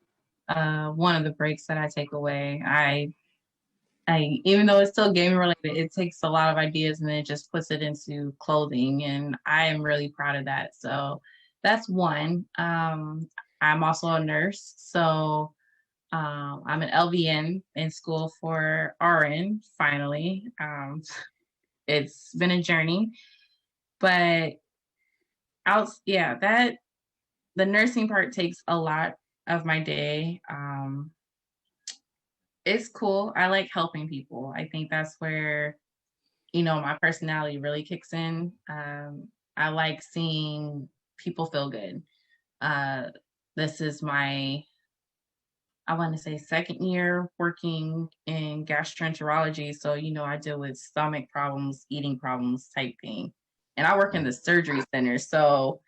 one of the breaks that I take away. I even though it's still gaming related, it takes a lot of ideas and then it just puts it into clothing, and I am really proud of that. So that's one. I'm also a nurse, so I'm an LVN in school for RN. Finally, it's been a journey, but that the nursing part takes a lot of my day. It's cool. I like helping people. I think that's where, my personality really kicks in. I like seeing people feel good. This is my, I want to say, second year working in gastroenterology. So, I deal with stomach problems, eating problems type thing. And I work in the surgery center. So,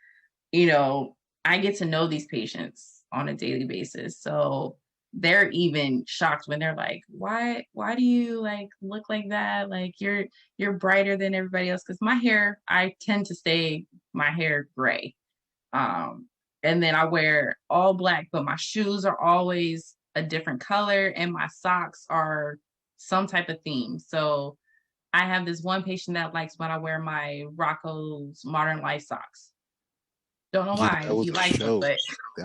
I get to know these patients on a daily basis. So they're even shocked when they're like, why do you look like that? Like you're brighter than everybody else. Cause my hair, I tend to stay my hair gray. And then I wear all black, but my shoes are always a different color and my socks are some type of theme. So I have this one patient that likes when I wear my Rocco's Modern Life socks. Don't know why he likes it, but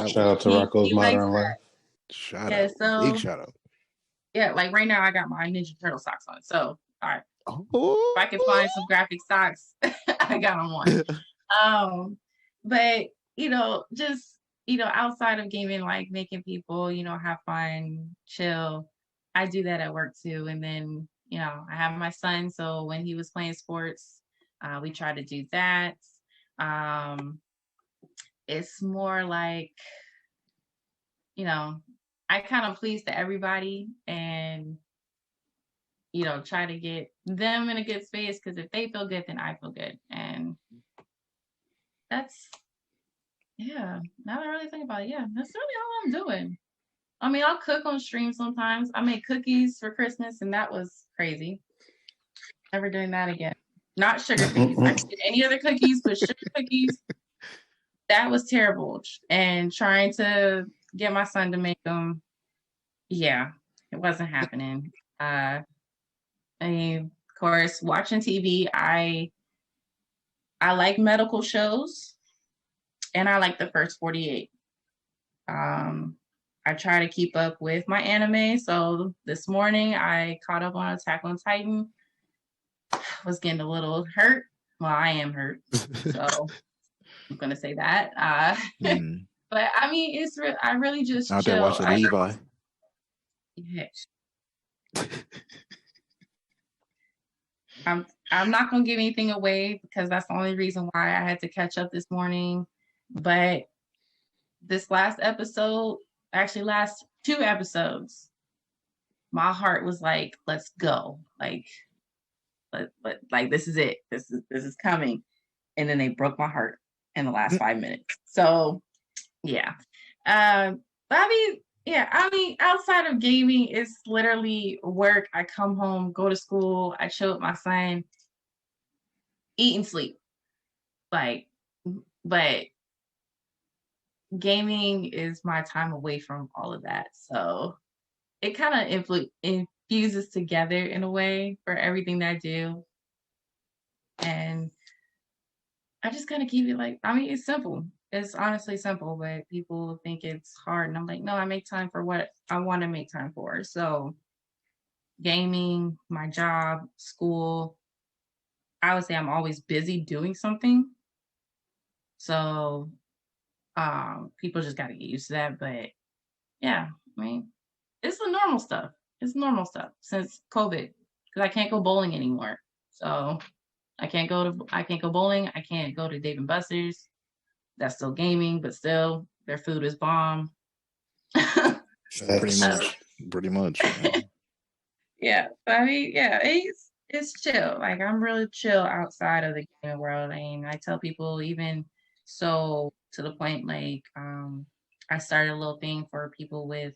shout out to Rocco's Modern Life. Shout out. Big shout out. Yeah, like right now I got my Ninja Turtle socks on. So all right. Oh. If I can find some graphic socks, I got them on. But just outside of gaming, like making people, have fun, chill. I do that at work too. And then, I have my son. So when he was playing sports, we try to do that. It's more like, I kind of please to everybody and, try to get them in a good space, because if they feel good, then I feel good. And that's, now that I really think about it, that's really all I'm doing. I mean, I'll cook on stream sometimes. I made cookies for Christmas, and that was crazy. Never doing that again. Not sugar cookies. I did any other cookies, but sugar cookies, that was terrible. And trying to get my son to make them, it wasn't happening. I mean, of course, watching TV, I like medical shows, and I like the first 48. I try to keep up with my anime. So this morning I caught up on Attack on Titan. Was getting a little hurt. Well, I am hurt. So I'm gonna say that. But I mean, I really just out chill. there watching Levi. Yeah. I'm not gonna give anything away because that's the only reason why I had to catch up this morning. But this last episode, actually last 2 episodes, my heart was like, let's go. Like this is it. This is coming. And then they broke my heart in the last 5 minutes. So yeah. But I mean, outside of gaming, it's literally work. I come home, go to school, I chill with my son, eat and sleep. But gaming is my time away from all of that. So it kind of infuses together in a way for everything that I do. And I just kind of keep it it's simple. It's honestly simple, but people think it's hard. And I'm like, no, I make time for what I want to make time for. So gaming, my job, school, I would say I'm always busy doing something. So People just got to get used to that. But yeah, I mean, it's the normal stuff. It's normal stuff since COVID because I can't go bowling anymore. So I can't go bowling. I can't go to Dave and Buster's. That's still gaming, but still their food is bomb. Pretty much. Yeah. But I mean, yeah, it's chill. Like I'm really chill outside of the gaming world. I mean, I tell people even so to the point like I started a little thing for people with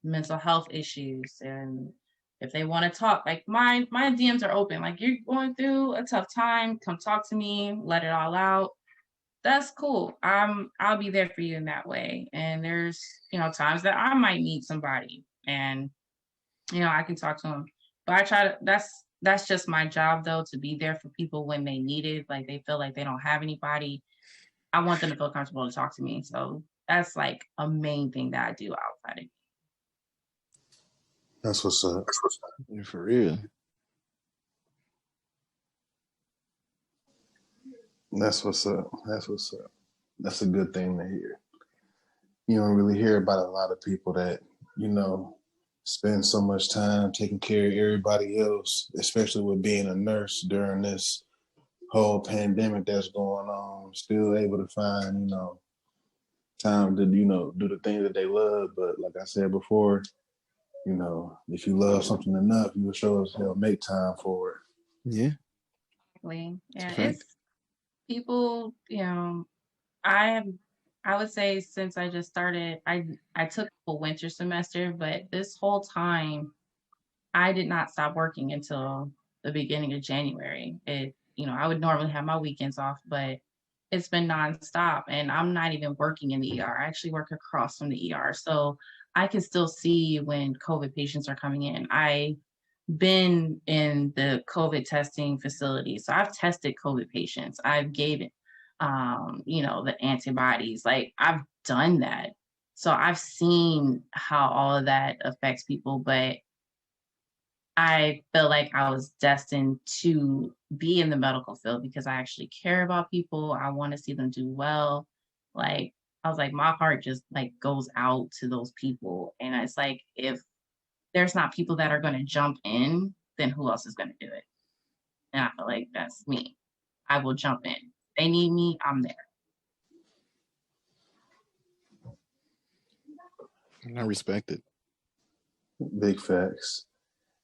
mental health issues, and if they want to talk, like my DMs are open. Like you're going through a tough time, come talk to me, let it all out. That's cool. I'll be there for you in that way. And there's, times that I might need somebody and I can talk to them. But I try to that's just my job though, to be there for people when they need it. Like they feel like they don't have anybody. I want them to feel comfortable to talk to me. So that's like a main thing that I do outside of. That's what's up. For real. That's what's up. That's a good thing to hear. You don't really hear about a lot of people that, spend so much time taking care of everybody else, especially with being a nurse during this whole pandemic that's going on, still able to find, time to, do the things that they love. But like I said before, if you love something enough, you will sure as hell make time for it. Yeah. Exactly. Yeah, it's people, I would say since I just started, I took a winter semester, but this whole time I did not stop working until the beginning of January. I would normally have my weekends off, but it's been nonstop, and I'm not even working in the ER. I actually work across from the ER, so I can still see when COVID patients are coming in. I've been in the COVID testing facility, so I've tested COVID patients. I've gave it, the antibodies. Like I've done that, so I've seen how all of that affects people, but I feel like I was destined to be in the medical field because I actually care about people. I want to see them do well. Like I was like, my heart just like goes out to those people. And it's like, if there's not people that are going to jump in, then who else is going to do it? And I feel like that's me. I will jump in. If they need me, I'm there. I respect it. Big facts.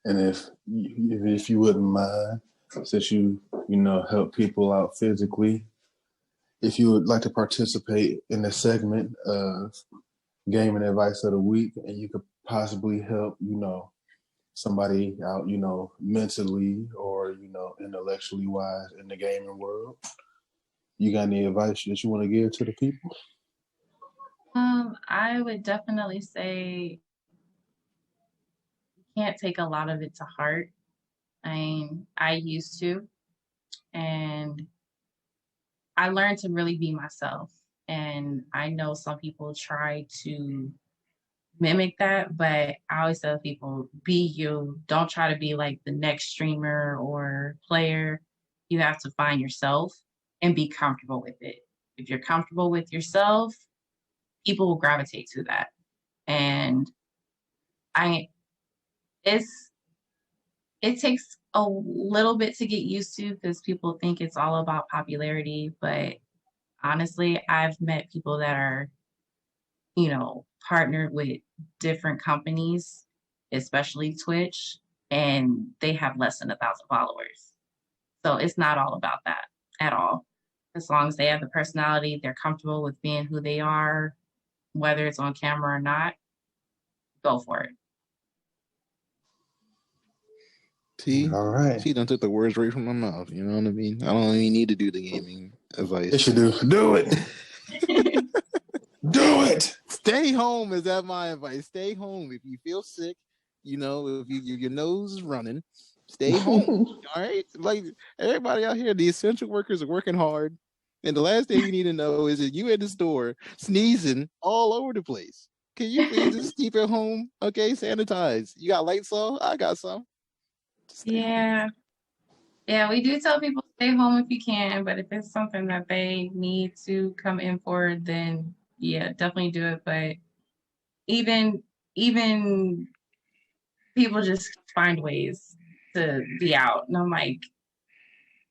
And if you wouldn't mind, since you help people out physically, if you would like to participate in the segment of Gaming Advice of the Week, and you could possibly help, somebody out, mentally or, intellectually wise in the gaming world, you got any advice that you want to give to the people? I would definitely say can't take a lot of it to heart. I used to, and I learned to really be myself. And I know some people try to mimic that, but I always tell people, be you. Don't try to be like the next streamer or player. You have to find yourself and be comfortable with it. If you're comfortable with yourself, people will gravitate to that. And it takes a little bit to get used to because people think it's all about popularity. But honestly, I've met people that are, partnered with different companies, especially Twitch, and they have less than 1,000 followers. So it's not all about that at all. As long as they have the personality, they're comfortable with being who they are, whether it's on camera or not, go for it. See, all right. She done took the words right from my mouth. You know what I mean? I don't even need to do the gaming advice. Yes, you do. Do it. Do it. Stay home. Is that my advice? Stay home. If you feel sick, if your nose is running, stay home. All right? Like everybody out here, the essential workers are working hard. And the last thing you need to know is that you at the store sneezing all over the place. Can you please just keep it home? Okay, sanitize. You got Lysol? I got some. Yeah. Yeah, we do tell people stay home if you can, but if it's something that they need to come in for, then yeah, definitely do it. But even people just find ways to be out. And I'm like,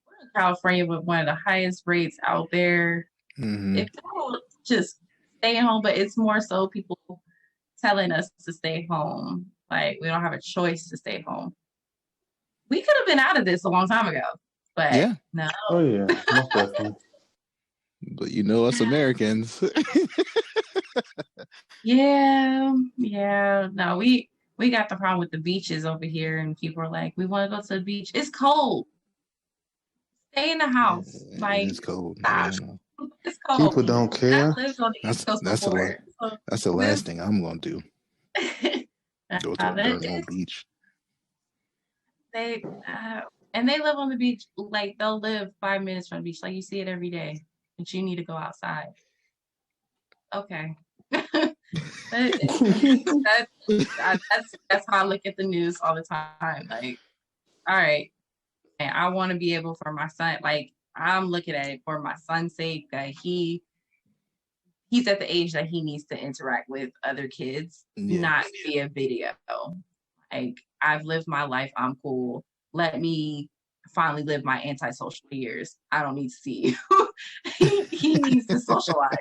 we're in California with one of the highest rates out there. Mm-hmm. If people just stay home, but it's more so people telling us to stay home. Like we don't have a choice to stay home. We could have been out of this a long time ago, but Yeah. no. Oh yeah, most definitely. But you know us Americans. Yeah. No, we got the problem with the beaches over here, and people are like, we want to go to the beach. It's cold. Stay in the house. Like, it's cold. stop. Yeah. It's cold. People don't care. I lived on the East Coast before. That's the last thing I'm gonna do. Go to a darn old beach. And they live on the beach. Like they'll live 5 minutes from the beach. Like you see it every day, but you need to go outside. Okay. That's how I look at the news all the time. Like, all right, and I want to be able for my son. Like, I'm looking at it for my son's sake that he's at the age that he needs to interact with other kids, not via video. Like, I've lived my life. I'm cool. Let me finally live my antisocial years. I don't need to see you. he needs to socialize.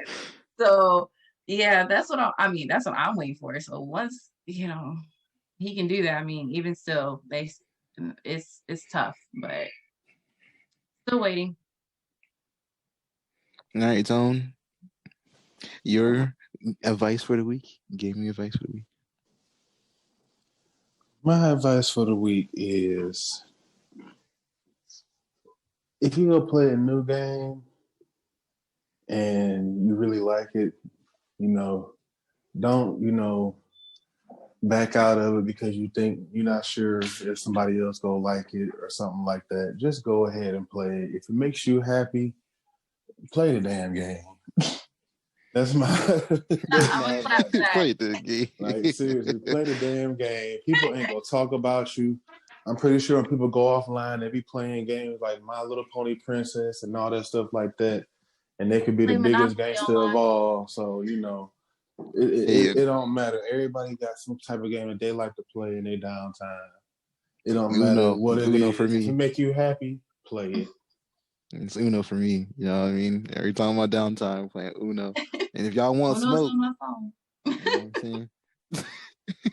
So yeah, that's what that's what I'm waiting for. So once, he can do that. I mean, even still, it's tough, but still waiting. All right, Tone. Your advice for the week? You gave me advice for the week. My advice for the week is if you go play a new game and you really like it, don't, back out of it because you think you're not sure if somebody else gonna like it or something like that. Just go ahead and play it. If it makes you happy, play the damn game. That's my play the game. Like seriously, play the damn game. People ain't gonna talk about you. I'm pretty sure when people go offline, they be playing games like My Little Pony Princess and all that stuff like that, and they could be the biggest gangster of all. So it don't matter. Everybody got some type of game that they like to play in their downtime. It don't matter what it is. For me. If it make you happy, play it. It's Uno for me. You know what I mean? Every time my downtime, I'm playing Uno. And if y'all want smoke, on my phone. You know what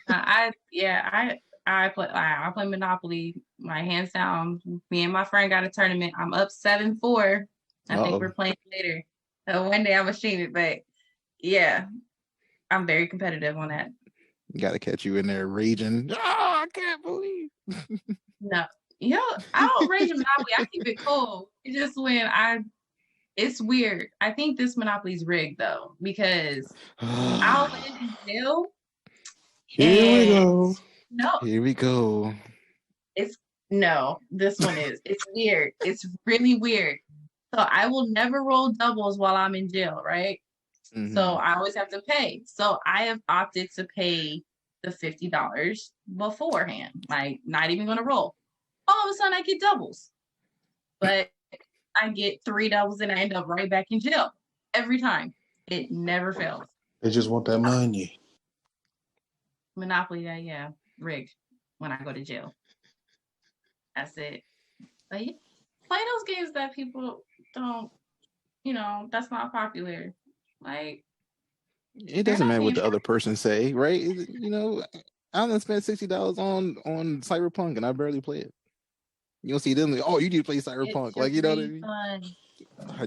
I'm saying? I play Monopoly. My hands down. Me and my friend got a tournament. I'm up 7-4. I think we're playing later. So one day I'm gonna stream it, but yeah, I'm very competitive on that. Gotta catch you in there raging. Oh, I can't believe. No, I don't rage in Monopoly. I keep it cool. It's just when it's weird. I think this Monopoly's rigged though, because I'll live in jail. Here we go. No. Here we go. This one is. It's weird. It's really weird. So I will never roll doubles while I'm in jail, right? Mm-hmm. So I always have to pay. So I have opted to pay the $50 beforehand. Like, not even going to roll. All of a sudden, I get doubles. But I get 3 doubles and I end up right back in jail. Every time. It never fails. They just want that money. Monopoly, rigged when I go to jail. That's it. But yeah, play those games that people don't, that's not popular. Like, it doesn't matter what the other person say, right? I'm gonna spend $60 on Cyberpunk and I barely play it. You don't see them like, oh, you need to play Cyberpunk, like, you know what I mean?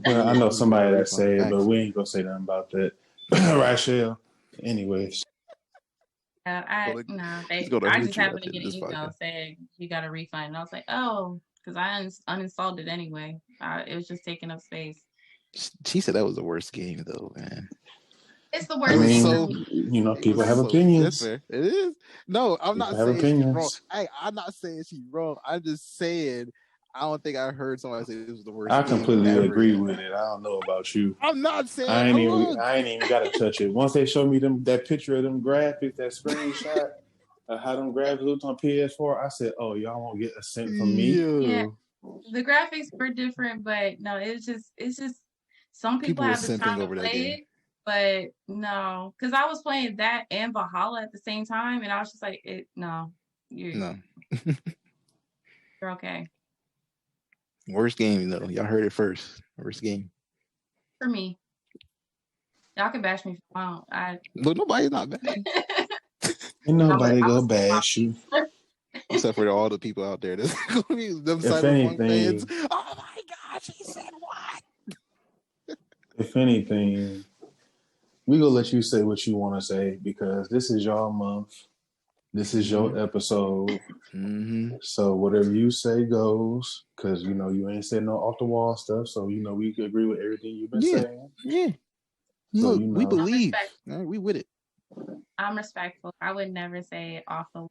Well, I know somebody that say it, but we ain't gonna say nothing about that. Right, Shell? Anyways. I just happened to get an email saying you got a refund. And I was like, oh, because I uninstalled it anyway. It was just taking up space. She said that was the worst game, though, man. It's the worst. I mean, people have opinions. It is. No, I'm not saying she's wrong. I'm not saying she's wrong. I'm just saying I don't think I heard somebody say this was the worst. I completely agree with it. I don't know about you. I'm not saying I ain't even got to touch it. Once they showed me that picture of them graphics, that screenshot of how them graphics looked on PS4, I said, "Oh, y'all won't get a cent from me." Yeah. the graphics were different, but no, it's just some people were have the simping time to over that play game. it, but no, because I was playing that and Valhalla at the same time, and I was just like, no, you're okay. Worst game though. Y'all heard it first. Worst game for me. Y'all can bash me if you want. But nobody's not bad. Ain't nobody go bash you. Except for all the people out there that's going to be them If Cyberpunk anything, fans. Oh my gosh, he said what? If anything, we gonna let you say what you want to say because this is your month. This is your episode. Mm-hmm. So whatever you say goes. Because, you know, you ain't saying no off the wall stuff. So, you know, we can agree with everything you've been saying. Yeah. So, Look, you know. we believe. Right, we with it. I'm respectful. I would never say off the wall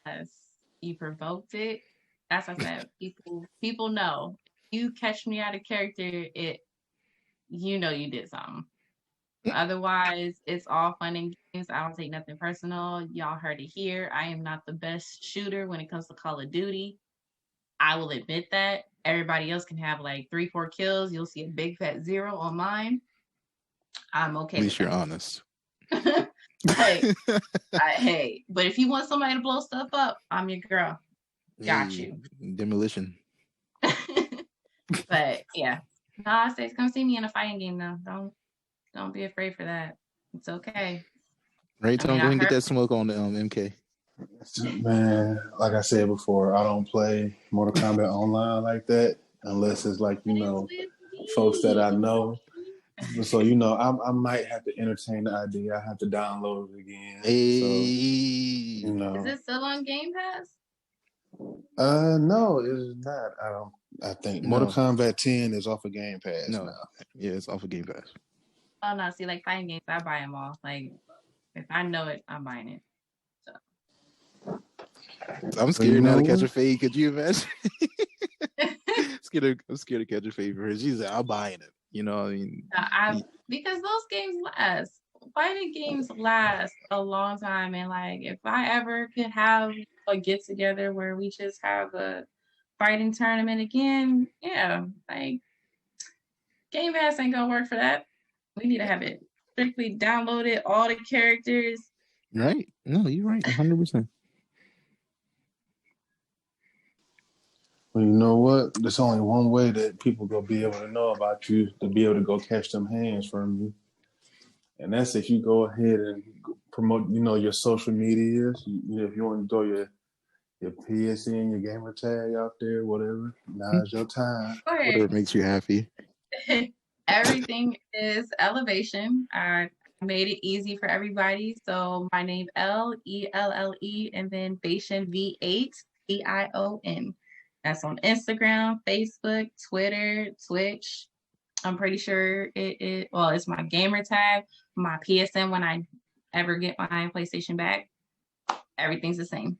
unless you provoked it. As I said, people know. You catch me out of character, you know you did something. Otherwise, it's all fun and games. I don't take nothing personal. Y'all heard it here. I am not the best shooter when it comes to Call of Duty. I will admit that. Everybody else can have like 3-4 kills. You'll see a big fat 0 on mine. I'm okay. At least you're honest. Hey, but if you want somebody to blow stuff up, I'm your girl. Got you. Demolition. But yeah, no, I say come see me in a fighting game though. Don't be afraid for that. It's okay. Right, Tom, go ahead and get that smoke on the MK. Man, like I said before, I don't play Mortal Kombat online like that unless it's like, you know, folks that I know. So, you know, I might have to entertain the idea. I have to download it again. Hey. So, you know. Is it still on Game Pass? No, it's not. I think Mortal Kombat 10 is off of Game Pass now. Yeah, it's off of Game Pass. Oh no, see, like fighting games, I buy them all. Like if I know it, I'm buying it. So. I'm scared now to catch a fade. Could you imagine? I'm scared to catch a fade for her. She's like, I'm buying it. You know, I mean, because those games last. Fighting games last a long time, and like if I ever could have a get together where we just have a fighting tournament again, yeah, like Game Pass ain't gonna work for that. We need to have it strictly downloaded, all the characters. Right? No, you're right, 100%. Well, you know what? There's only one way that people gonna be able to know about you, to be able to go catch them hands from you. And that's if you go ahead and promote, you know, your social medias. If you want to throw your PSN, your gamer tag out there, whatever, now's your time. Whatever makes you happy. Everything is elevation. I made it easy for everybody. So my name Elle, ELLE, and then Bation V8 BION. That's on Instagram, Facebook, Twitter, Twitch. I'm pretty sure it's my gamer tag, my PSN when I ever get my PlayStation back. Everything's the same.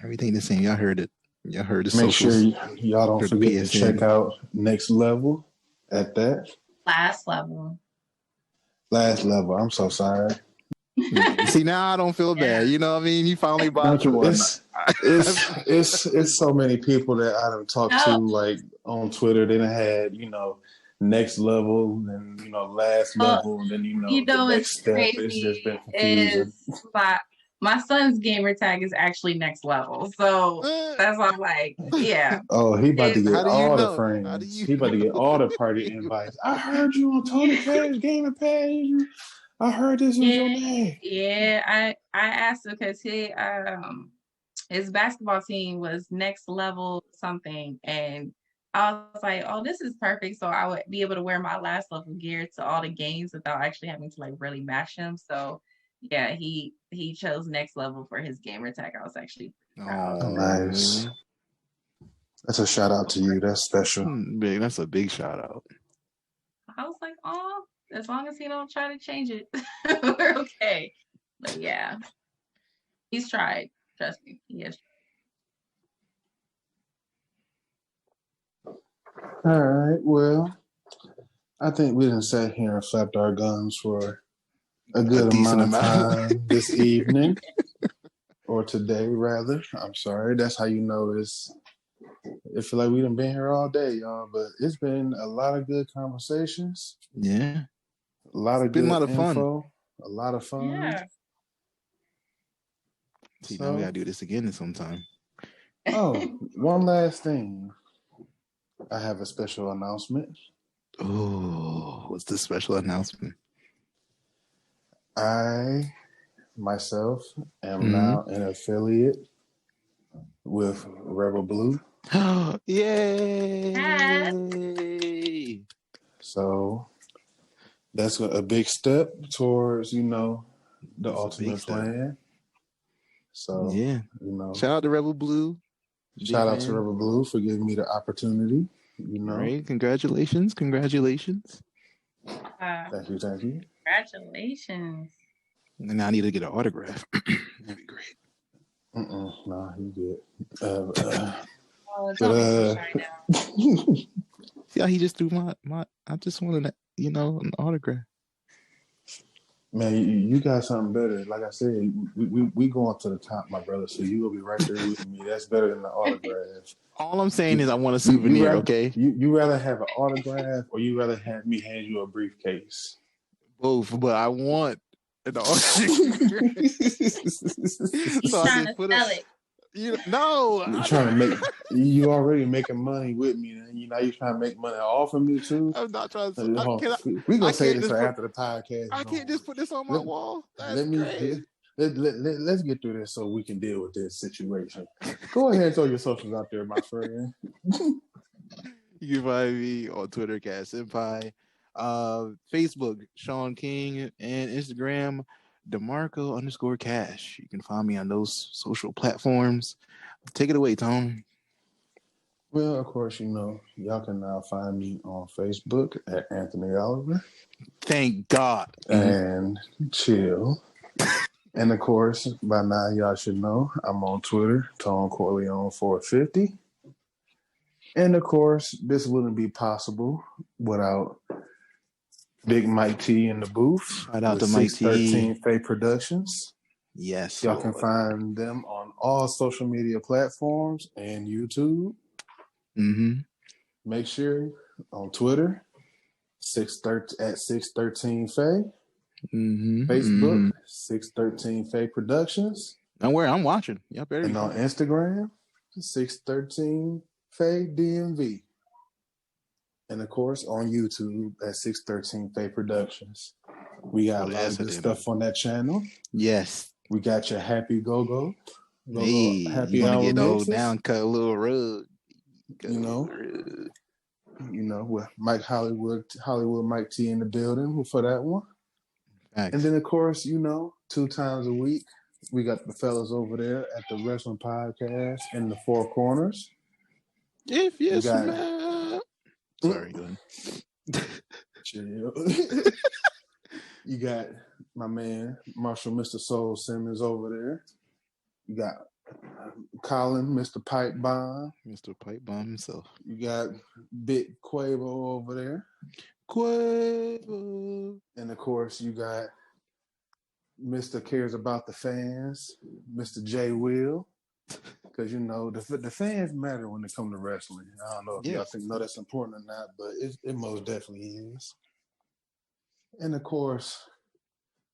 Everything the same. Y'all heard it. Y'all heard it. Make sure y'all don't forget to check out Next Level at that. Last level. I'm so sorry. See, now I don't feel bad. You know what I mean? You finally bought your one. It's so many people that I done talked to, like on Twitter. They done had, you know, Next Level, and you know, Last Level, and then the next step. It's just been confusing. My son's gamer tag is actually Next Level, so that's why I'm like, yeah. Oh, he about to get all the friends. He about to get all the party invites. I heard you on Tony Cash gamer page. I heard this was your name. Yeah, I asked him because his basketball team was Next Level something, and I was like, oh, this is perfect. So I would be able to wear my Last Level gear to all the games without actually having to like really mash him. So yeah, he chose Next Level for his gamer tag. I was actually proud. Oh, nice. That's a shout out to you. That's special. Big. That's a big shout out. I was like, oh, as long as he don't try to change it, we're okay. But yeah, he's tried. Trust me, he has. All right. Well, I think we done sat here and flapped our gums for a good amount of time this evening, or today rather. I'm sorry. That's how you know it's it feel like we done been here all day, y'all. But it's been a lot of good conversations. Yeah. A lot of good a lot of info. fun. A lot of fun. Yeah. See, now we gotta do this again sometime. Oh, one last thing. I have a special announcement. Oh, what's the special announcement? I myself am now an affiliate with Rebel Blue. Yay! So that's a big step towards, the ultimate plan. So, shout out to Rebel Blue. Shout out to Rebel Blue for giving me the opportunity. Right. Congratulations. Thank you. Congratulations. And now I need to get an autograph. That'd be great. No, you good. See how he just threw my I just wanted an autograph. Man, you got something better. Like I said, we going to the top, my brother. So you gonna be right there with me. That's better than the autograph. All I'm saying is I want a souvenir. Okay. You rather have an autograph or you rather have me hand you a briefcase? Both, but I want an autograph. He's trying to sell it. You already making money with me, and now you're trying to make money off of me too. I'm not trying to. We gonna say this after the podcast. I can't just put this on my wall. Let's get through this so we can deal with this situation. Go ahead and throw your socials out there, my friend. You can find me on Twitter, Cat Senpai, Facebook, Shawn King, and Instagram, DeMarco_Cash. You can find me on those social platforms. Take it away, Tom. Well, of course, y'all can now find me on Facebook at Anthony Oliver. Thank God. And chill. And of course, by now y'all should know I'm on Twitter, Tom Corleone 450. And of course, this wouldn't be possible without Big Mike T in the booth. Shout out to Mike T. 613 Faye Productions. Yes. Y'all can find them on all social media platforms and YouTube. Make sure on Twitter, at 613 Faye. Facebook, 613 Faye Productions. Don't worry, I'm watching. Yep, and on Instagram, 613 Faye DMV. And of course, on YouTube at 613 Faye Productions. We got a lot of good stuff on that channel. Yes. We got your Happy Go-Go. Hey, happy you hour get mixes. Down, cut a little rug. With Mike Hollywood Mike T in the building for that one. Thanks. And then, of course, 2 times a week, we got the fellas over there at the Wrestling Podcast in the Four Corners. If you smell. Sorry, go ahead. Chill. You got my man, Marshall Mr. Soul Simmons over there. You got Colin, Mr. Pipe Bomb. Mr. Pipe Bomb himself. You got Big Quavo over there. Quavo. And of course, you got Mr. Cares About the Fans, Mr. J. Will. Because, the fans matter when it comes to wrestling. I don't know if y'all know that's important or not, but it most definitely is. And of course,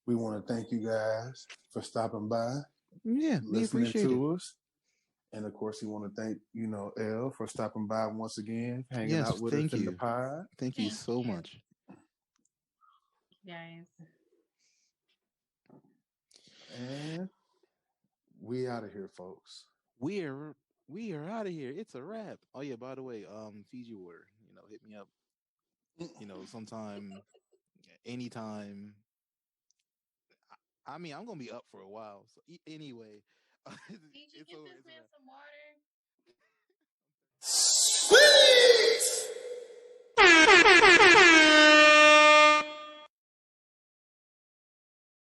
we want to thank you guys for stopping by. Yeah, we appreciate to us. And of course, we want to thank, Elle for stopping by once again, hanging out with us in the pod. Thank you so much. Guys. And we out of here, folks. We are out of here. It's a wrap. Oh yeah, by the way, Fiji water. Hit me up. Sometime, anytime. I mean, I'm gonna be up for a while. So anyway, Fiji, get this man some water.